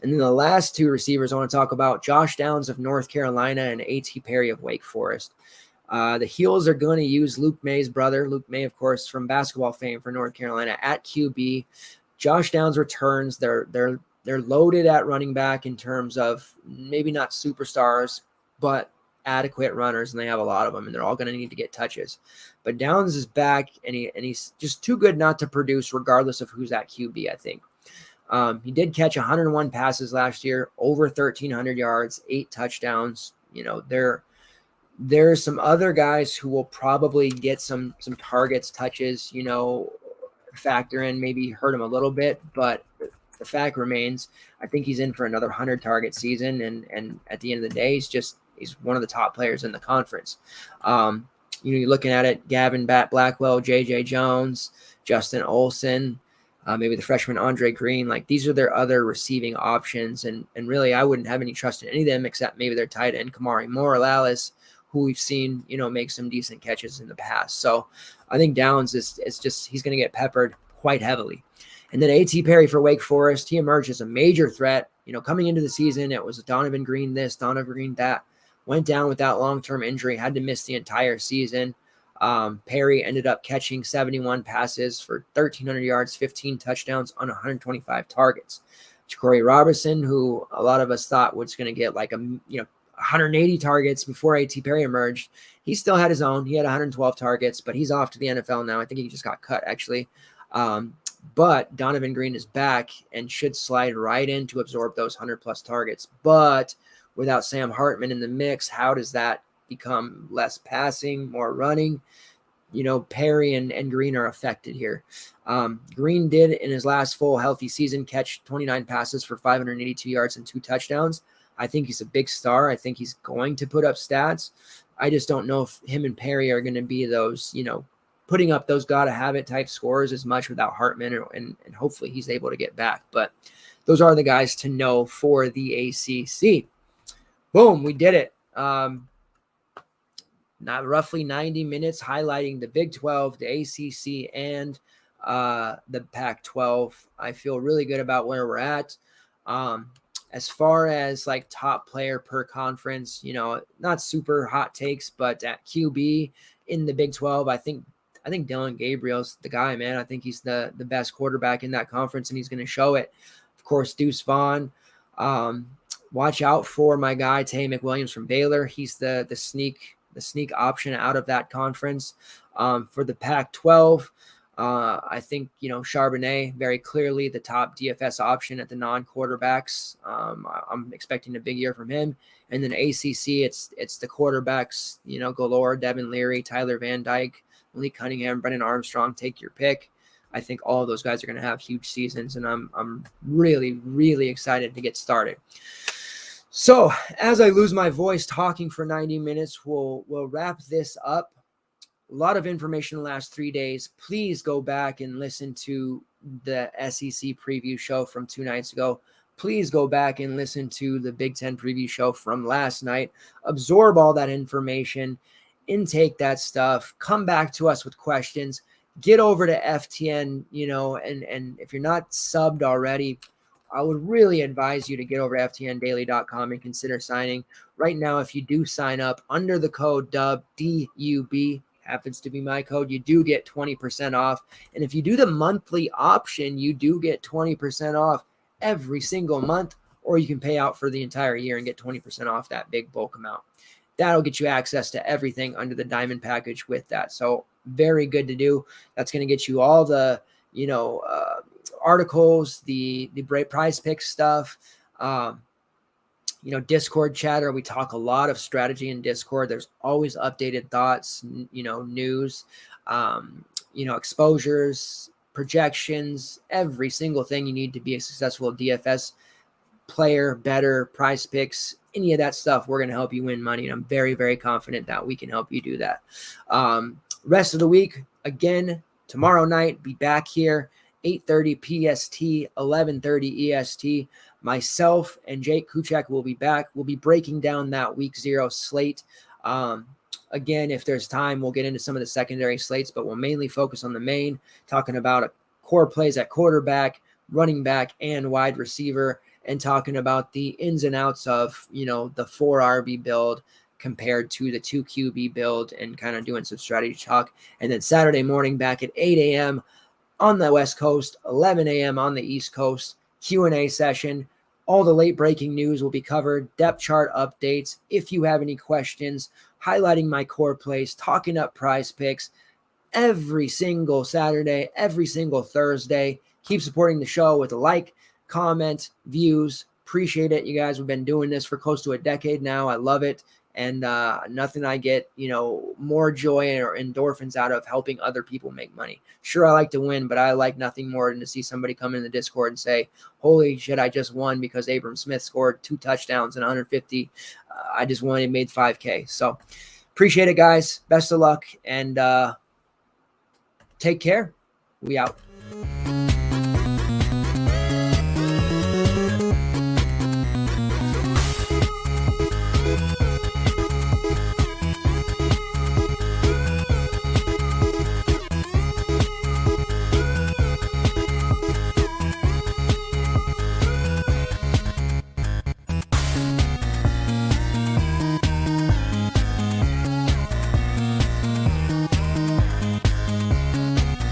And then the last two receivers I want to talk about, Josh Downs of North Carolina and A.T. Perry of Wake Forest. The Heels are going to use Luke May's brother, Luke May, of course, from basketball fame for North Carolina, at QB. Josh Downs returns. They're loaded at running back in terms of maybe not superstars, but adequate runners, and they have a lot of them, and they're all going to need to get touches. But Downs is back, and he's just too good not to produce regardless of who's at QB, I think. He did catch 101 passes last year, over 1,300 yards, 8 touchdowns. There's some other guys who will probably get some targets, touches, factor in, maybe hurt him a little bit, but the fact remains, I think he's in for another 100-target season, and at the end of the day, he's one of the top players in the conference. You're looking at it, Gavin Blackwell, J.J. Jones, Justin Olson, maybe the freshman Andre Green. Like, these are their other receiving options, and really I wouldn't have any trust in any of them except maybe their tight end, Kamari Morales, who we've seen, make some decent catches in the past. So I think Downs is just, he's going to get peppered quite heavily. And then A.T. Perry for Wake Forest. He emerged as a major threat. Coming into the season, it was Donovan Green this, Donovan Green that. Went down with that long-term injury, had to miss the entire season. Perry ended up catching 71 passes for 1,300 yards, 15 touchdowns on 125 targets. Jacory Robertson, who a lot of us thought was going to get 180 targets before A.T. Perry emerged, he still had his own. He had 112 targets, but he's off to the NFL now. I think he just got cut, actually. But Donovan Green is back and should slide right in to absorb those 100-plus targets. But without Sam Hartman in the mix, how does that become less passing, more running? Perry and Green are affected here. Green did, in his last full healthy season, catch 29 passes for 582 yards and 2 touchdowns. I think he's a big star. I think he's going to put up stats. I just don't know if him and Perry are going to be those, putting up those gotta-have-it type scores as much without Hartman, and hopefully he's able to get back. But those are the guys to know for the ACC. Boom, we did it. Not roughly 90 minutes highlighting the Big 12, the ACC, and the Pac-12. I feel really good about where we're at. As far as top player per conference, not super hot takes, but at QB in the Big 12, I think Dylan Gabriel's the guy, man. I think he's the best quarterback in that conference, and he's going to show it. Of course, Deuce Vaughn. Watch out for my guy, Tay McWilliams from Baylor. He's the sneak option out of that conference. For the Pac-12, I think, Charbonnet, very clearly the top DFS option at the non-quarterbacks. I'm expecting a big year from him. And then ACC, it's the quarterbacks, galore, Devin Leary, Tyler Van Dyke, Lee Cunningham, Brennan Armstrong, take your pick. I think all of those guys are going to have huge seasons, and I'm really, really excited to get started. So as I lose my voice talking for 90 minutes, we'll wrap this up. A lot of information in the last 3 days. Please go back and listen to the SEC preview show from 2 nights ago. Please go back and listen to the Big Ten preview show from last night. Absorb all that information, intake that stuff, come back to us with questions, get over to FTN, and if you're not subbed already, I would really advise you to get over to ftndaily.com and consider signing. Right now, if you do sign up under the code DUB, D-U-B, happens to be my code, you do get 20% off. And if you do the monthly option, you do get 20% off every single month, or you can pay out for the entire year and get 20% off that big bulk amount. That'll get you access to everything under the Diamond package with that. So very good to do. That's going to get you all the, articles, the prize pick stuff, Discord chatter. We talk a lot of strategy in Discord. There's always updated thoughts, news, exposures, projections, every single thing you need to be a successful DFS player, better, prize picks, any of that stuff. We're going to help you win money. And I'm very, very confident that we can help you do that. Rest of the week, again, tomorrow night, be back here. 8:30 PST, 11:30 EST. Myself and Jake Kuchek will be back. We'll be breaking down that week 0 slate. Again, if there's time, we'll get into some of the secondary slates, but we'll mainly focus on the main, talking about core plays at quarterback, running back, and wide receiver, and talking about the ins and outs of, the 4 RB build compared to the 2 QB build, and kind of doing some strategy talk. And then Saturday morning back at 8 a.m. on the West Coast, 11 a.m. on the East Coast, Q&A session. All the late breaking news will be covered, depth chart updates. If you have any questions, highlighting my core plays, talking up prize picks every single Saturday, every single Thursday. Keep supporting the show with a like, comment, views. Appreciate it, you guys. We've been doing this for close to a decade now. I love it. And nothing I get, more joy or endorphins out of helping other people make money. Sure, I like to win, but I like nothing more than to see somebody come in the Discord and say, holy shit, I just won because Abram Smith scored 2 touchdowns and 150. I just won and made $5K. So appreciate it, guys. Best of luck, and take care. We out.